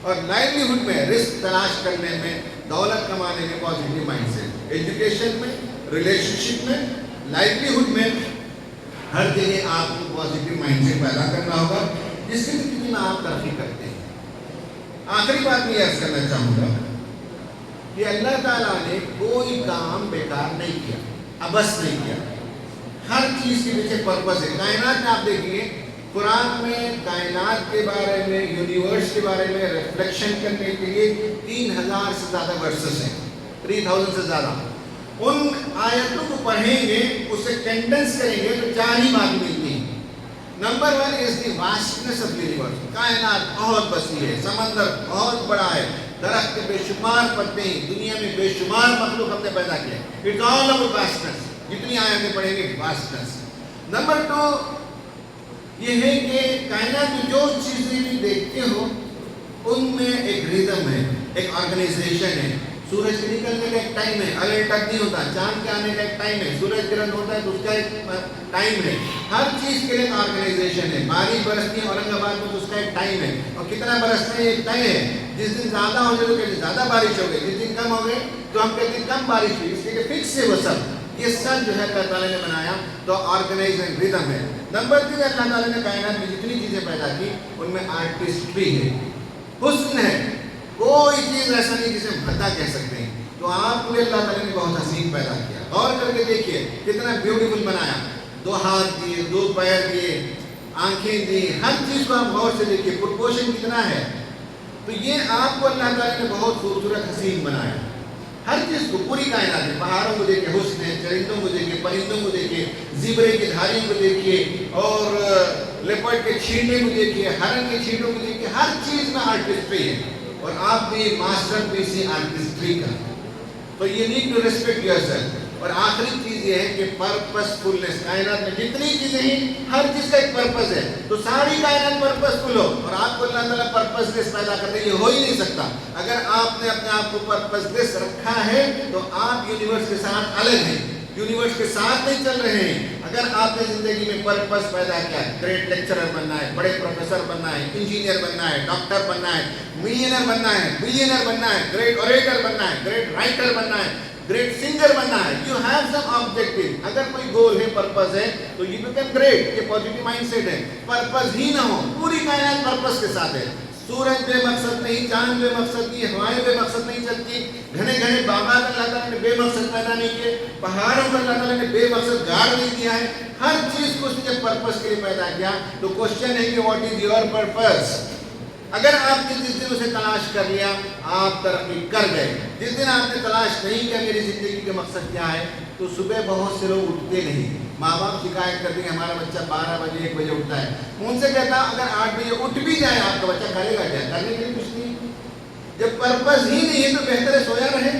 और लाइवलीहुड में, रिस्क तलाश करने में, दौलत कमाने में पॉजिटिव माइंडसेट, एजुकेशन में, रिलेशनशिप में, लाइवलीहुड में, हर जगह आपको पॉजिटिव माइंडसेट पैदा करना होगा, जिसकी स्थिति में आप तरक्की करते हैं। आखिरी बात मैं अर्ज करना चाहूँगा कि अल्लाह ताला ने कोई काम बेकार नहीं किया, अबस नहीं किया। हर चीज़ के पीछे पर्पस है। कायनात में आप देखिए, कुरान में कायनात के बारे में, यूनिवर्स के बारे में रिफ्लेक्शन करने के लिए 3000 से ज़्यादा वर्सेस हैं, 3000 से ज़्यादा। उन आयतों को पढ़ेंगे, उसे कंडेंस करेंगे तो 4 ही बात मिलती हैं। Number 1 is the vastness of universe. कायनात बहुत वसी है, समंदर बहुत बड़ा है, दरख्त के बेशुमार पत्ते हैं, दुनिया में बेशुमार मखलूक हमने पैदा किया। It's all about vastness. जितनी आयतें पढ़ेंगे वास्टनेस। नंबर 2 ये है कि कायनात में जो चीज़ें भी देखते हो उनमें एक रिदम है, एक ऑर्गेनाइजेशन है। सूरज के निकलने का एक टाइम है, अलर्ट तक नहीं होता। चांद के आने का एक टाइम है, सूरज ग्रहण होता है तो उसका एक टाइम है। हर चीज़ के लिए ऑर्गेनाइजेशन है। बारिश बरसती है औरंगाबाद में तो उसका एक टाइम है, और कितना बरसना है एक तय है। जिस दिन ज़्यादा हो जाए तो कहते ज़्यादा बारिश हो गई, जिस दिन कम हो गई तो हम कहते हैं कम बारिश हुई। इसलिए फिक्स है वो सब। ये सब जो है अल्लाह ताला ने बनाया, तो ऑर्गेनाइज एंड रिदम है। नंबर 3 अल्लाह ताला ने कायनात में जितनी चीज़ें पैदा की उनमें आर्टिस्ट्री है, हुस्न है। कोई चीज़ ऐसा नहीं जिसे भद्दा कह सकते हैं। तो आपको अल्लाह ताला ने बहुत हसीन पैदा किया। गौर करके देखिए कितना ब्यूटीफुल बनाया। 2 हाथ दिए, 2 पैर दिए, आंखें दी, हर चीज़ को आप गौर से देखिए, प्रोपोर्शन कितना है। तो ये आपको अल्लाह ताला ने बहुत खूबसूरत हसीन बनाया। हर चीज़ को, पूरी कायनात में, पहाड़ों को देखिए हुस्न है, चरिंदों को देखिए, परिंदों को देखिए, ज़ीब्रे की धारियों को देखिए, और लेपर्ड के छींटे को देखिए, हरन के छींटों को देखिए। हर चीज़ में आर्टिस्ट्री है, और आप भी मास्टरपीस है आर्टिस्ट्री का। तो you need to respect yourself. और आखिरी चीज़ ये है कि पर्पसफुलनेस। कायनात में जितनी चीज़ें हैं हर चीज़ का एक पर्पस है, तो सारी कायनात पर्पसफुल हो। और आपको अल्लाह ताला पर्पसलेस पैदा करते, ये हो ही नहीं सकता। अगर आपने अपने आप को पर्पसलेस रखा है तो आप यूनिवर्स के साथ अलग हैं, यूनिवर्स के साथ नहीं चल रहे हैं। अगर आपने जिंदगी में पर्पस पैदा किया, ग्रेट लेक्चरर बनना है, बड़े प्रोफेसर बनना है, इंजीनियर बनना है, डॉक्टर बनना है, मिलियनर बनना है, बिलियनर बनना है, ग्रेट ऑरेटर बनना है, ग्रेट राइटर बनना है, ग्रेट सिंगर बनना है, यू हैव सम ऑब्जेक्टिव। अगर कोई गोल है, पर्पस है, तो यू बिकम ग्रेट। ये पॉजिटिव माइंडसेट है। पर्पस ही ना हो, पूरी कायनात पर्पस के साथ है। सूरज बेमकसद नहीं, चांद बेमकसद नहीं, हवाएं बेमकसद नहीं चलती, घने घने बागात अल्लाह ताला ने बेमकसद पैदा नहीं किए, पहाड़ों को अल्लाह ताला ने बेमकसद गाड़ नहीं दिया है। हर चीज को उसने जब पर्पस के लिए पैदा किया, तो क्वेश्चन है कि व्हाट इज योर पर्पस। अगर आपने जिस दिन उसे तलाश कर लिया, आप तरक्की कर गए। जिस दिन आपने तलाश नहीं किया मेरी जिंदगी का मकसद क्या है, तो सुबह बहुत से लोग उठते नहीं। माँ बाप शिकायत करते हैं हमारा बच्चा 12 बजे 1 बजे उठता है। उनसे कहता अगर 8 बजे उठ भी जाए आपका बच्चा करेगा क्या? करने के लिए कुछ नहीं। जब पर्पस ही नहीं है तो बेहतर है सोया रहे।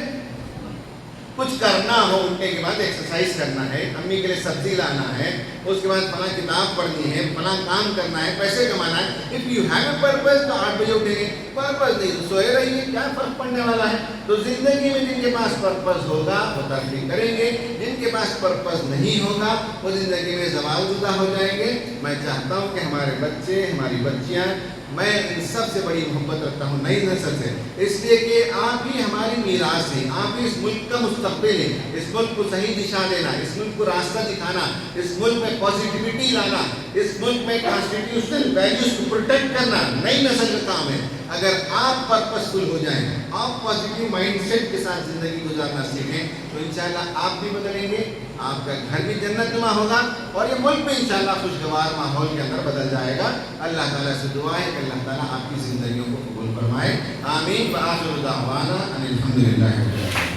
कुछ करना हो, उठने के बाद एक्सरसाइज करना है, अम्मी के लिए सब्जी लाना है, उसके बाद फला किताब पढ़नी है, फला काम करना है, पैसे कमाना है। If you have a purpose तो 8 बजे उठेंगे, पर्पस नहीं तो सोए रहिए, क्या फर्क पड़ने वाला है। तो जिंदगी में जिनके पास पर्पस होगा वो तरक्की करेंगे, जिनके पास पर्पस नहीं होगा वो जिंदगी में ज़वालजुदा हो जाएंगे। मैं चाहता हूँ कि हमारे बच्चे, हमारी बच्चियाँ, मैं इन सबसे बड़ी मोहब्बत रखता हूँ नई नस्ल से, इसलिए कि आप ही हमारी मीरास हैं, आप ही इस मुल्क का मुस्तकबिल हैं। इस मुल्क को सही दिशा देना, इस मुल्क को रास्ता दिखाना, इस मुल्क में पॉजिटिविटी लाना, इस मुल्क में कॉन्स्टिट्यूशनल वैल्यूज को प्रोटेक्ट करना नई नस्ल का काम है। अगर आप पर्पसफुल हो जाएं, आप पॉजिटिव माइंडसेट के साथ जिंदगी गुजारना सीखें, तो इंशाल्लाह आप भी बदलेंगे, आपका घर भी जन्नतनुमा होगा और ये मुल्क भी इंशाल्लाह खुशगवार माहौल के अंदर बदल जाएगा। अल्लाह ताला से दुआ है कि अल्लाह ताला आपकी जिंदगियों को कबूल फरमाए। आमीन व आखिरु दावाना अनिल हम्दुलिल्लाहि रब्बिल आलमीन।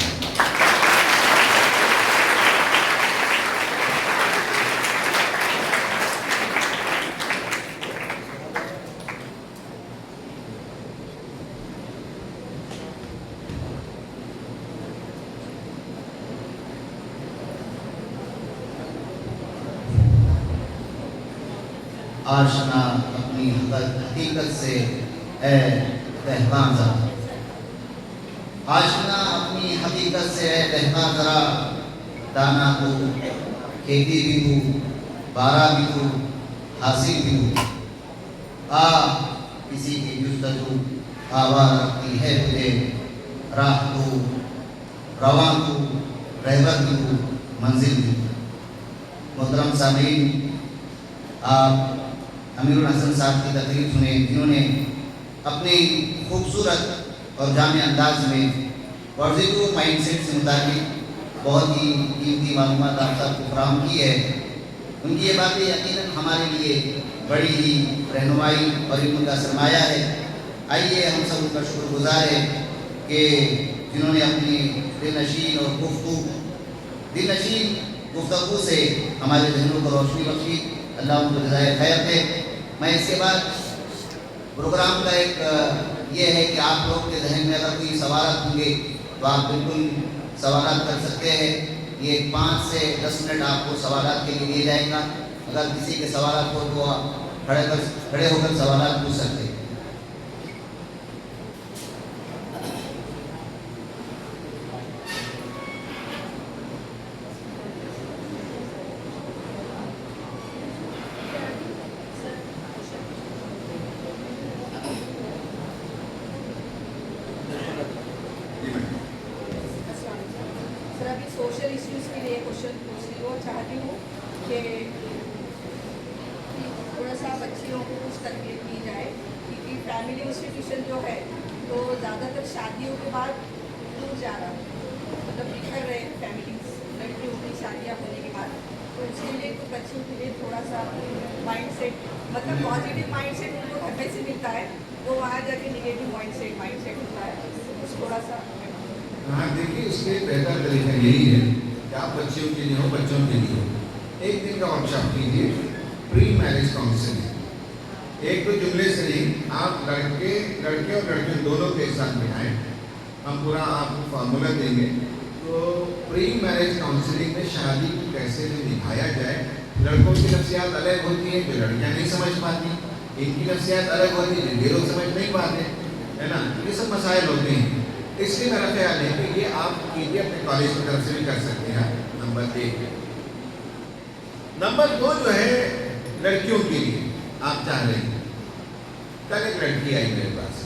आशना अपनी हकीकत से ए दहकान ज़रा, आशना अपनी हकीकत से ए दहकान ज़रा, दाना को खेती भी हो, बारा भी हो, हासिल भी हो। आ किसी की जुस्तजू आवाज़ रखती है तुझे, राह को रवां को रहबर भी हो, मंजिल भी हो। मोहतरम सामीन, आप अमीरुल हसन साहब की तकरीर सुने, जिन्होंने अपनी खूबसूरत और जामे अंदाज में पॉजिटिव माइंडसेट से मुताबिक बहुत ही कीमती मालूमात आप सबको फराहम की है। उनकी ये बातें यकीनन हमारे लिए बड़ी ही रहनुमाई और इल्म का सरमाया है। आइए हम सब उनका शुक्रगुजार है कि जिन्होंने अपनी दिलनशीन और दिलनशीन गुफ्तगू से हमारे जहनों को रोशनी बख्शी। अल्लाह उनको जज़ाए खैर दे। मैं इसके बाद प्रोग्राम का एक ये है कि आप लोग के जहन में अगर कोई सवाल होंगे तो आप बिल्कुल सवाल कर सकते हैं। ये 5 से 10 मिनट आपको सवाल के लिए दिए जाएगा। अगर किसी के सवाल हो तो आप खड़े होकर सवाल पूछ सकते हैं। सोशल इश्यूज के लिए क्वेश्चन पूछने को चाहती हूँ कि थोड़ा सा बच्चियों को कुछ तरबियत दी जाए, क्योंकि फैमिली इंस्टीट्यूशन जो है तो ज़्यादातर शादियों के बाद दूर जा रहा है, मतलब बिखर रहे हैं फैमिलीज, लड़कियों की शादियाँ होने के बाद। तो उसके लिए कुछ बच्चों के लिए थोड़ा सा माइंडसेट, मतलब पॉजिटिव माइंडसेट उनको घर में से मिलता है, तो वहाँ जाके निगेटिव माइंडसेट होता है, कुछ थोड़ा सा। हाँ देखिए, इसके बेहतर तरीका यही है कि आप बच्चियों के लिए हो, बच्चों के लिए हो, एक दिन का वर्कशॉप कीजिए प्री मैरिज काउंसलिंग। एक तो जुमले से नहीं, आप लड़के और लड़कियों दोनों के साथ बिठाएं। हम पूरा आपको फार्मूला देंगे। तो प्री मैरिज काउंसलिंग में शादी को कैसे निभाया जाए। लड़कों की नफ्सियात अलग होती है जो लड़कियाँ नहीं समझ पाती, इनकी नफ्सियात अलग होती है जो ये लोग समझ नहीं पाते, है ना। ये सब मसाइल होते हैं। इसलिए मेरा ख्याल है कि ये आप कीजिए, अपने कॉलेज की तरफ से भी कर सकते हैं। नंबर 1। नंबर 2 जो है लड़कियों के लिए, आप चाह रहे हैं, कल एक लड़की आई मेरे पास,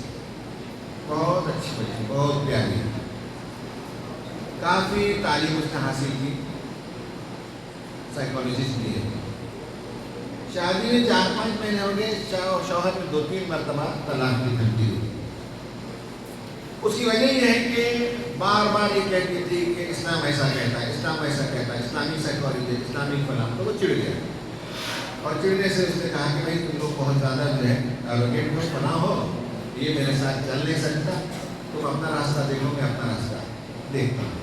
बहुत अच्छी बच्ची, बहुत प्यारी, काफ़ी तालीम उसने हासिल की, साइकोलॉजिस्ट भी है, शादी में 4-5 महीने हो गए, शौहर ने 2-3 मरतबा तलाक की धमकी दी। उसकी वजह यह है कि बार बार ये कहती थी कि इस्लाम ऐसा कहता है, इस्लाम ऐसा कहता है, इस्लामिक साइकोलॉजी, इस्लामिक फलाम। तो वो चिढ़ गया और चिढ़ने से उसने कहा कि भाई तुम लोग बहुत ज़्यादा जो है एलोकेट हो, फना हो, ये मेरे साथ चल नहीं सकता, तुम अपना रास्ता देखो, मैं अपना रास्ता देखता हूँ।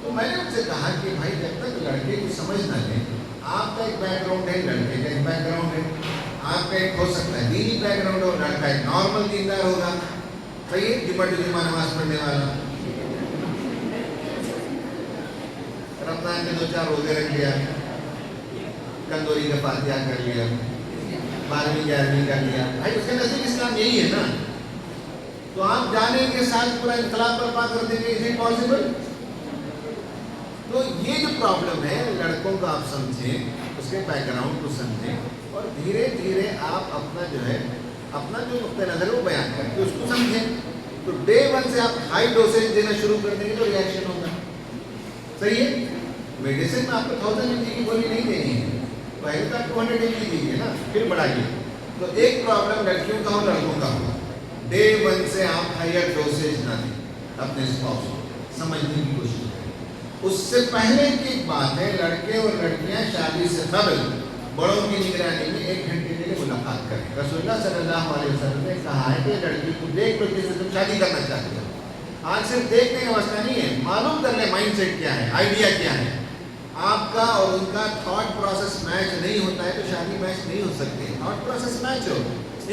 तो मैंने उनसे कहा कि भाई जब तक लड़के की समझ ना लें, आपका एक बैकग्राउंड है, लड़के का एक बैकग्राउंड है, आपका एक हो सकता है दीनी बैकग्राउंड हो, लड़का एक नॉर्मल दीनदार होगा, सही है, जुम्मा टू जुम्मा नमाज पढ़ने वाला, रमजान में 2-4 रोजे रख लिया, कंदोरी का फातिहा कर लिया, 12वीं 11वीं कर लिया, भाई उसके नजदीक इस्लाम यही है ना। तो आप जाने के साथ पूरा इनकलाब बर्पा कर देंगे, इज इट पॉसिबल? तो ये जो प्रॉब्लम है, लड़कों को आप समझें, उसके बैकग्राउंड को समझें और धीरे धीरे आप अपना जो है, अपना जो नुक्ता नजर वो बयान करके उसको समझें। तो डे 1 से आप हाई डोसेज देना शुरू कर देंगे तो रिएक्शन होगा, सही है। मेडिसिन में आपको 1000 mg की गोली नहीं देनी है, पहले तो आप 200 mg दीजिए ना, फिर बढ़ाइए। तो एक प्रॉब्लम लड़कियों का हो, लड़कों का हो, डे 1 से आप हायर डोसेज ना दें अपने स्पाउस को, समझने की कोशिश करें। उससे पहले की बात है, लड़के और लड़कियां शादी से कबल बड़ों की निगरानी में 1 घंटे के लिए मुलाकात करें। रसूलुल्लाह सल्लल्लाहु अलैहि वसल्लम ने कहा है कि लड़की को देख लो जिससे तुम शादी करना चाहते हो। आज सिर्फ देखने का मसला नहीं है, मालूम कर ले माइंडसेट क्या है, आइडिया क्या है। आपका और उनका थॉट प्रोसेस मैच नहीं होता है तो शादी मैच नहीं हो सकती। थॉट प्रोसेस मैच हो,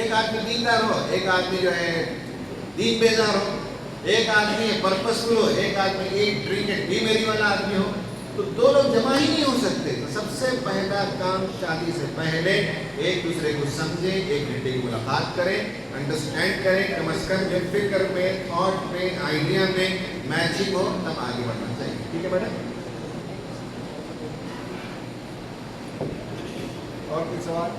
एक आदमी दीनदार हो, एक आदमी जो है दीन बेजार हो, एक आदमी पर्पसफुल हो, एक आदमी एक ड्रिंक एंड बी मेरी वाला आदमी हो, तो दो लोग जमा ही नहीं हो सकते। तो सबसे पहला काम शादी से पहले एक दूसरे को समझे, 1 घंटे की मुलाकात करें, अंडरस्टैंड करें, कम अज कम जो फिक्र में, थॉट में, आइडिया में मैचिंग हो, तब आगे बढ़ना चाहिए। ठीक है बेटा, और कोई सवाल?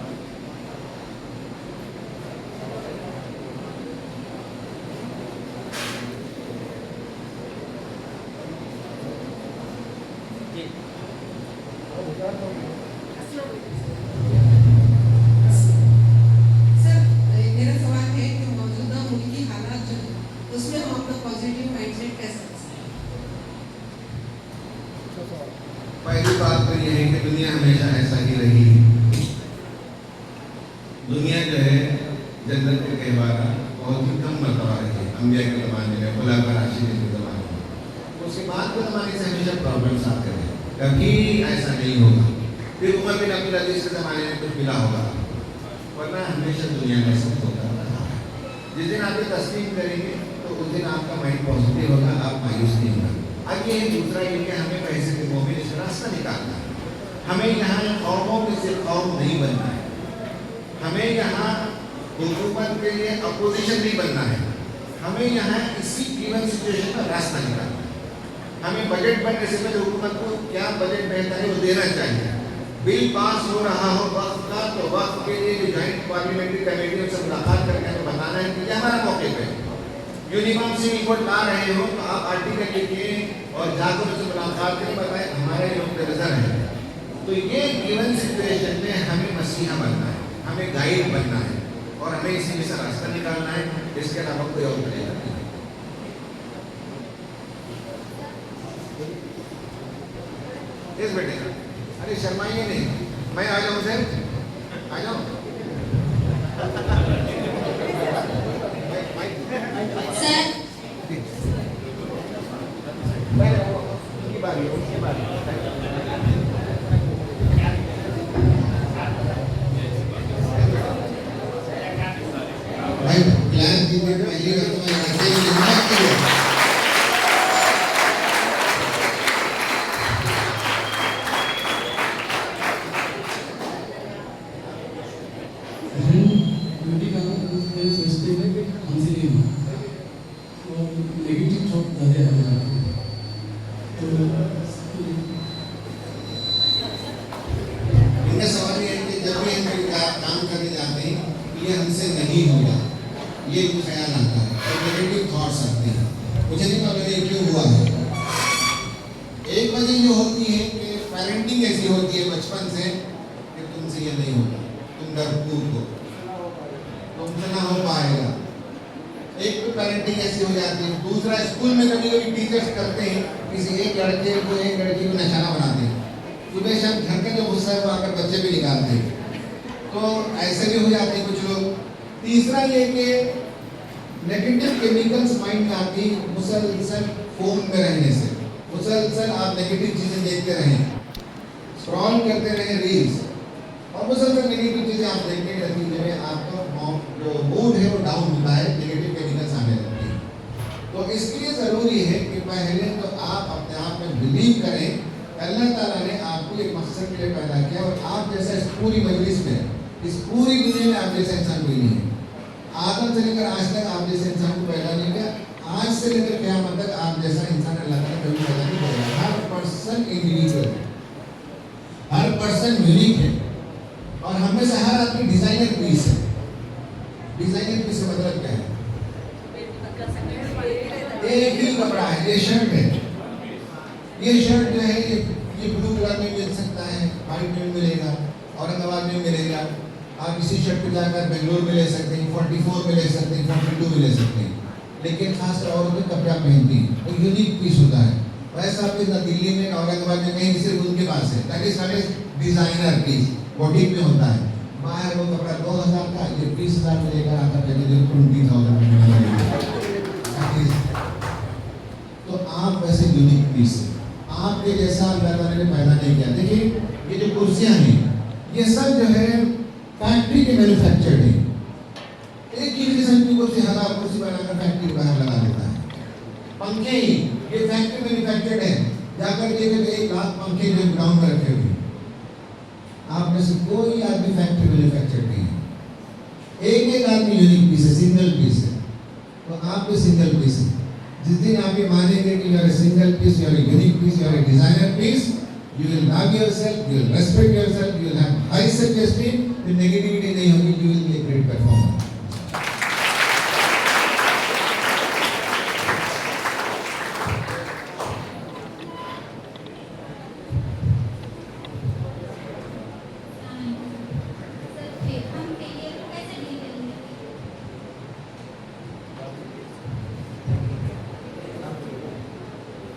सर, मेरा सवाल है कि मौजूदा मुल्क की हालात जो है उसमें हम अपना पॉजिटिव माइंडसेट कैसे रख सकते हैं? पहली बात तो यह है कि दुनिया हमेशा ऐसा ही रही। दुनिया जो है जन्नत के कहवारा बहुत ही कम मरतबा रही है, अंबिया के ज़माने में, खुलाफा राशिदीन के ज़माने में। उसके बाद के ज़माने से हमेशा प्रॉब्लम्स आते रहे, कभी ऐसा नहीं होगा। फिर उमर बिन अब्दुल अजीज के ज़माने में कुछ मिला होगा, वरना हमेशा दुनिया में सब होता रहा है। जिस दिन आप ये तस्लीम करेंगे तो उस दिन आपका माइंड पॉजिटिव होगा, आप मायूस नहीं होगा। अब ये दूसरा ये कि हमें पैसे के मोह में इसका रास्ता निकालना है। हमें यहाँ कौमों में से कौम नहीं बनना है, हमें यहाँ हुकूमत के लिए अपोजिशन नहीं बनना है, हमें यहाँ इसी गिवन सिचुएशन का रास्ता निकालना है। हमें बजट बनने से पहले हुकूमत को क्या बजट बेहतर है वो देना चाहिए। बिल पास हो रहा हो वक्त का, तो वक्त के लिए जो जॉइंट पार्लियामेंट्री कमेटियों से मुलाकात करके हमें बताना है कि हमारा मौके पे यूनिफॉर्म से रिपोर्ट ला रहे हो तो आप आर्टिकल लिखिए और जाकर उससे मुलाकात करें, बताएं हमारे लोग नजर है। तो ये गिवन सिचुएशन में हमें मसीहा बनना है, हमें गाइड बनना है और हमें इसी में से रास्ता निकालना है, इसके अलावा कोई और तरीका नहीं। इस बेटे अरे शर्माइए नहीं, मैं आ जाऊँ सर, आ जाऊँ। सर, उनकी बारी, उनकी बारी। भाई प्लान की में पहली बार ब्यूटी का ये सोचते हैं कि हमसे नहीं होगा, तो नेगेटिव थॉट ज़्यादा आ जाता है। तो इनका सवाल ये है कि जब भी हम कोई काम करने जाते हैं ये हमसे नहीं होगा, ये ख्याल आता है तो नेगेटिव थॉट्स आते हैं। मुझे नहीं मालूम ये क्यों हुआ है। एक वजह ये होती है कि पेरेंटिंग ऐसी होती है बचपन से कि तुमसे ये नहीं होगा, तुम डरपोक हो, तुमसे ना हो पाएगा। एक तो पेरेंटिंग ऐसी हो जाती है। दूसरा, स्कूल में कभी कभी टीचर्स करते हैं, किसी एक लड़के को एक लड़की को निशाना बनाते हैं, सुबह शाम घर का जो गुस्सा है वो आकर बच्चे भी निकालते हैं, तो ऐसे भी हो जाते हैं कुछ लोग। तीसरा ये कि नेगेटिव केमिकल्स माइंड में आती है मुसलसल फोन में रहने से। मुसलसल आप नेगेटिव चीज़ें देखते रहें, स्क्रॉल करते रहें रील्स, और मुसलसल नेगेटिव चीज़ें आप देखने के नतीजे में आपका जो मूड है वो डाउन होता है, नेगेटिव केमिकल्स आने लगते हैं। तो इसके लिए ज़रूरी है कि पहले तो आप अपने आप में बिलीव करें। अल्लाह ताला ने आपको एक मकसद के लिए पैदा किया, और आप जैसा इस पूरी मजलिस में, इस पूरी दुनिया में आप जैसा इंसान कोई नहीं है। आदम से लेकर आज तक आप जैसे इंसान को पैदा नहीं किया। आज से लेकर क़यामत तक आप जैसा इंसान अल्लाह ताला कभी पैदा नहीं करेगा। हर पर्सन इंडिविजुअल है, हर पर्सन यूनिक है, और हमें से हर आदमी डिजाइनर पीस है। डिजाइनर पीस का मतलब क्या है? एक ही कपड़ा है, ये शर्ट है, ये शर्ट जो है ये ब्लू कलर में मिल सकता है, व्हाइट में मिलेगा, औरंगाबाद में मिलेगा। आप इसी शर्ट को जाकर बेंगलोर में ले सकते हैं, 44 में ले सकते हैं, 42 में ले सकते हैं। लेकिन खासकर औरतें कपड़ा पहनती हैं, एक यूनिक पीस होता है। वैसा आपके ना दिल्ली में, औरंगाबाद में, कहीं सिर्फ उनके पास है। That is not a designer piece, body में होता है। बाहर वो कपड़ा 2000 का, ये 20,000 में लेकर आता है, 20,000 में। तो आप वैसे यूनिक पीस है, आपके जैसा अल्लाह ताला ने पैदा नहीं किया। देखिए ये जो कुर्सियां हैं, ये सब जो है फैक्ट्री के मैन्युफैक्चर्ड है। एक ही किस्म की कुर्सी, हजार कुर्सी बनाकर फैक्ट्री के बाहर लगा देता है। पंखे ही ये फैक्ट्री मैन्युफैक्चर्ड है, जाकर देखिए 1 लाख पंखे जो ग्राउंड में रखे हुए। आप में से कोई आदमी फैक्ट्री मैन्युफैक्चर्ड नहीं है। एक आदमी यूनिक पीस है, सिंगल पीस है। तो आप भी सिंगल पीस है। जिस दिन आप ये मानेंगे कि you are a single piece, you are a unique piece, you are a designer piece, you will love yourself, you will respect yourself, you will have high self-esteem, then negativity नहीं होगी, you will be a great performer.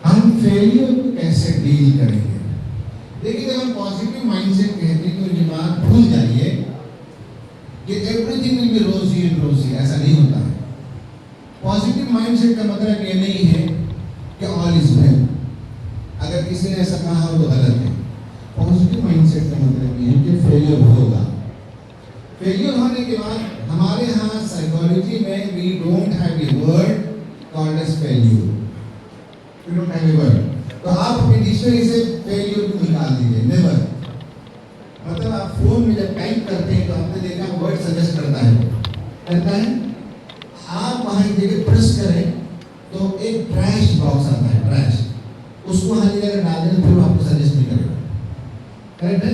हम failure को कैसे deal करेंगे? देखिए, जब हम positive mindset कहते हैं तो ये बात भूल जाइए कि एवरीथिंग विल बी रोजी एंड रोजी, ऐसा नहीं होता है। पॉजिटिव माइंडसेट का मतलब ये नहीं है कि ऑल इज वेल। अगर किसी ने ऐसा कहा हो तो गलत है। पॉजिटिव माइंडसेट का मतलब ये है कि फेलियर होगा। फेलियर होने के बाद हमारे यहाँ साइकोलॉजी में we don't have a word called as failure. We don't have a word. तो आप अपनी डिक्शनरी से फेल्यूर को निकाल दीजिए, नेवर। मतलब आप फोन में जब टाइप करते हैं तो आपने देखा वर्ड सजेस्ट करता है। आप वहाँ एक जगह प्रेस करें तो एक ट्रैश बॉक्स आता है, ट्रैश, उसको वहाँ जगह डाल दें, फिर आपको सजेस्ट नहीं करेगा। करेक्ट है?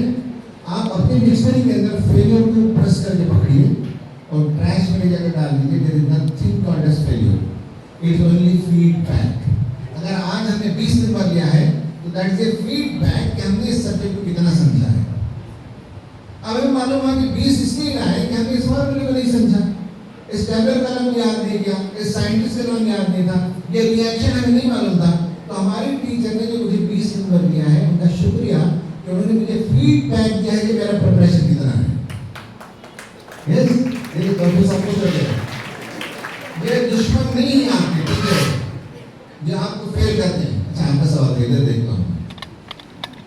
आप अपने डिक्शनरी के अंदर फेल्यूर को प्रेस करके पकड़िए और ट्रैश में जगह डाल दीजिए। There is nothing called as failure, it is only feedback. अगर आज हमने 20 नंबर लिया है तो दैट इज ए फीडबैक कि हमने इस सब्जेक्ट को कितना समझा है। अब हमें मालूम है कि 20 इसलिए आए कि हमने इस फॉर्मूले को नहीं समझा, इस टेबल का नाम याद नहीं किया, इस साइंटिस्ट का नाम याद नहीं था, ये रिएक्शन हमें नहीं मालूम था। तो हमारे टीचर ने जो मुझे 20 नंबर दिया है उनका शुक्रिया कि उन्होंने मुझे फीडबैक दिया है कि मेरा प्रिपरेशन कितना है। यस, ये तो सपोर्ट है। ये दुश्मन नहीं है आपके, ठीक है, जो आपको फेल करते हैं। अच्छा, आपका सवाल इधर देखता हूँ।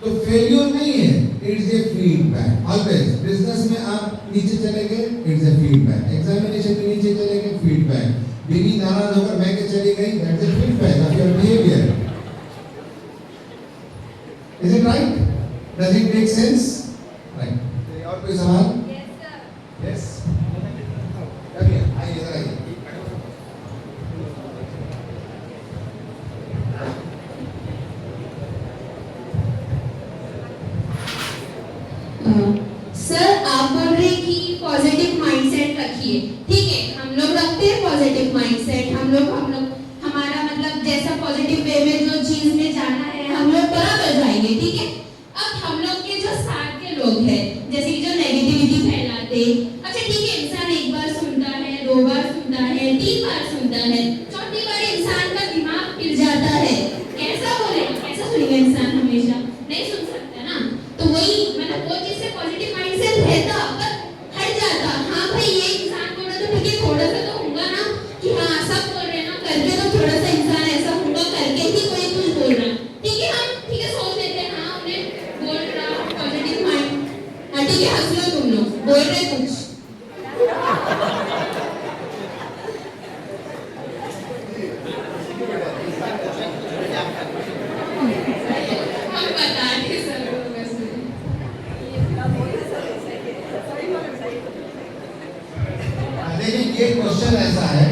तो फेल्यूर नहीं है, it's a feedback. Always business में आप नीचे चले गए, इट्स ए फीडबैक। एग्जामिनेशन में नीचे चले गए, फीडबैक। बीवी नाराज होकर मैं के चली गई, that's a feedback of your behaviour. Is it right? Does it make sense? Right. और कोई सवाल? यस, आइए, इधर आइए। सर, आप बोल रहे हैं कि पॉजिटिव माइंडसेट रखिए, ठीक है, हम लोग रखते हैं पॉजिटिव माइंडसेट। हम लोग हमारा मतलब जैसा पॉजिटिव वे में जो चीज में जाना है हम लोग बराबर जाएंगे, ठीक है। अब हम लोग के जो साथ के लोग हैं, जैसे सकते। अच्छा ठीक है, इंसान एक बार सुनता है, 2 बार सुनता है, 3 बार सुनता है, 4थी बार इंसान का दिमाग हिल जाता है। कैसा बोलेगा, कैसा सुनेगा इंसान, हमेशा नहीं सुन सकता ना। तो वही मतलब वो चीज से पॉजिटिव माइंडसेट रहता पर हट जाता। हाँ भाई ये इंसान बोल रहा तो ठीक है, थोड़ा सा तो होगा ना कि हाँ सब बोल रहे हैं ना, करके तो थोड़ा सा इंसान ऐसा होगा, करके ही कोई कुछ बोल रहा है। ठीक है, हम ठीक है सोच लेते हैं, हाँ उन्हें बोल रहा पॉजिटिव माइंड, हाँ ठीक है हंस लो तुम लोग, बोल रहे कुछ। हम बता रहे सब लोग वैसे। लेकिन ये क्वेश्चन ऐसा है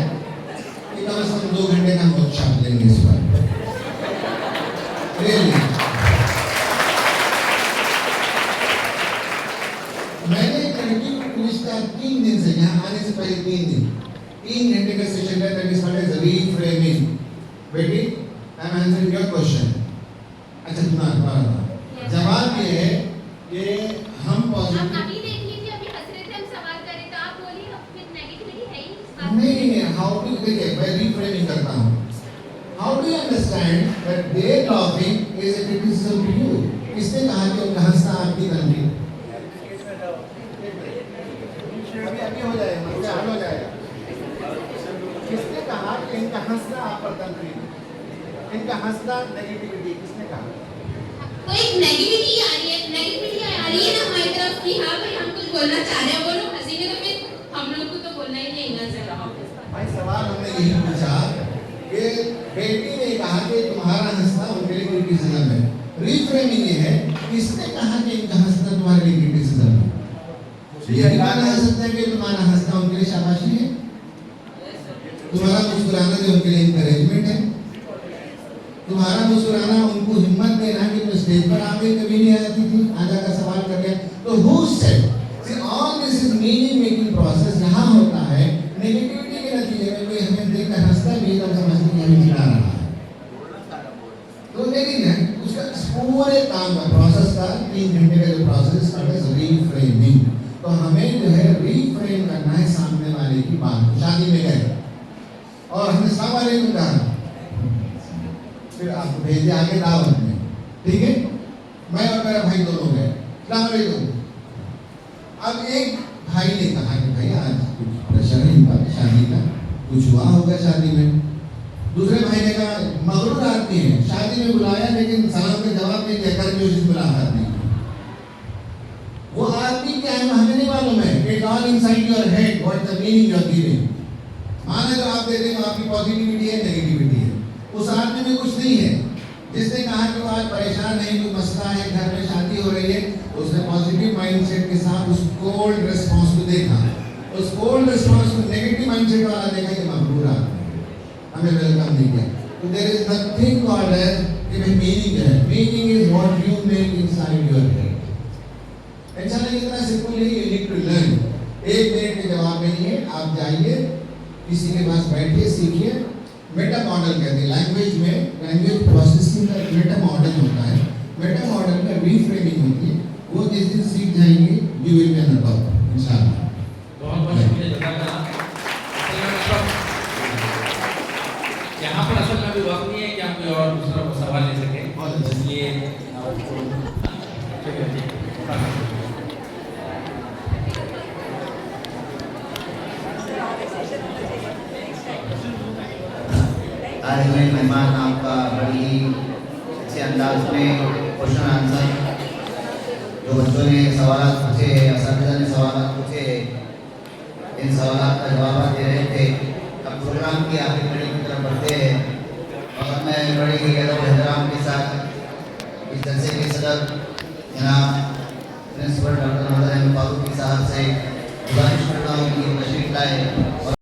कि कम से कम 2 घंटे का वर्कशॉप लेंगे इस पर। Really? मैंने एक लड़की को पूछता 3 दिन से, यहाँ आने से पहले 3 घंटे का सेशन है, that is called as reframing. बेटी, I am answering your question. अच्छा तुम्हारा जवाब ये है कि हम आप पॉजिटिव अभी देख लीजिए, अभी हंस रहे थे, हम सवाल कर रहे थे, आप बोलिए अब फिर नेगेटिविटी है ही इस बात में। नहीं, हाउ टू, देखिए मैं रीफ्रेमिंग करता हूँ। How do you understand that their laughing is a criticism to you? किसने कहा कि उनका हंसना आपकी तनकीद? अभी हो जाएगा, मतलब हो जाएगा। किसने कहा कि इनका हंसना आप पर तनकीद? इनका हंसना नेगेटिविटी, किसने कहा? तो एक नेगेटिविटी आ रही है ना हमारी तरफ कि हाँ भाई हम कुछ बोलना चाह रहे हैं, वो लोग हंसेंगे तो फिर हम लोग को तो बोलना ही नहीं ना सर। भाई सवाल हमने यही पूछा कि बेटी ने कहा कि तुम्हारा हंसना उनके लिए क्रिटिसिज्म है। रीफ्रेमिंग ये है, किसने कहा कि इनका हंसना तुम्हारे लिए क्रिटिसिज्म है? ये कहना है सकता है कि तुम्हारा हंसना उनके लिए शाबाशी है, तुम्हारा मुस्कुराना जो उनके लिए इंकरेजमेंट है, तुम्हारा मुस्कुराना उनको हिम्मत देना कि तुम स्टेज पर आके कभी नहीं आती थी, आजा का सवाल कर लिया। तो who said? See, all this is meaning making process यहाँ होता है। नेगेटिविटी के नतीजे में कोई हमें देखकर हंसता भी तो समझते हैं हमें चिढ़ा रहा है। तो लेकिन है उसका पूरे काम का प्रोसेस का 3 घंटे का जो प्रोसेस है रीफ्रेमिंग। तो हमें जो है रीफ्रेम करना है सामने वाले की बात। शादी में गए और हमने सलाम वालेकुम कहा, फिर आपको भेज दिया आगे दावत में, ठीक है, मैं और मेरा भाई दोनों गए, सलाम वालेकुम। अब एक भाई ने कहा कि भाई आज कुछ प्रेशर है इनका शादी का, कुछ हुआ होगा शादी में। दूसरे भाई ने कहा मगरूर आदमी है, शादी में बुलाया लेकिन सलाम का जवाब नहीं दिया, कर जो मुलाकात नहीं। वो आदमी क्या है हमें नहीं मालूम है। It's all inside your head, what the meaning you are giving. माने जो आप देते हैं आपकी पॉजिटिविटी है, नेगेटिविटी है। उस आदमी में कुछ नहीं है। जिसने कहा कि वो आज परेशान है, कोई मसला है, घर में शादी हो रही है, उसने पॉजिटिव माइंडसेट के साथ उस कोल्ड रिस्पांस को देखा। उस कोल्ड रिस्पांस को नेगेटिव माइंडसेट वाला देखा कि मकबूल आदमी है, हमें वेलकम नहीं किया। तो there is nothing called as कि भाई मीनिंग है। Meaning is what you make inside your head. अच्छा नहीं, इतना सिंपल है, you need to learn. 1 minute के जवाब में नहीं है, आप जाइए किसी के पास बैठिए, सीखिए। मेटा मॉडल कहते हैं लैंग्वेज में, लैंग्वेज प्रोसेसिंग का मेटा मॉडल होता है। मेटा मॉडल का रीफ्रेमिंग होती है। वो जिस दिन सीख जाएंगे you will be on top इंशाल्लाह। बहुत शुक्रिया जज़ाकल्लाह। यहाँ पर असल में अभी वक्त नहीं है कि हम कोई और दूसरा को सवाल ले सकें, इसलिए आज में मेहमान आपका बड़ी ही अच्छे अंदाज में क्वेश्चन आंसर जो बच्चों ने सवाल पूछे, असातिज़ा ने सवाल पूछे, इन सवाल का जवाब दे रहे थे। अब प्रोग्राम की आखिरी घड़ी की तरफ बढ़ते हैं और मैं बड़े ही अदब एहतराम के साथ इस जलसे के सदर जनाब प्रिंसिपल डॉक्टर मोहम्मद अहमद फारूकी साहब से गुजारिश करता हूँ कि तशरीफ लाए।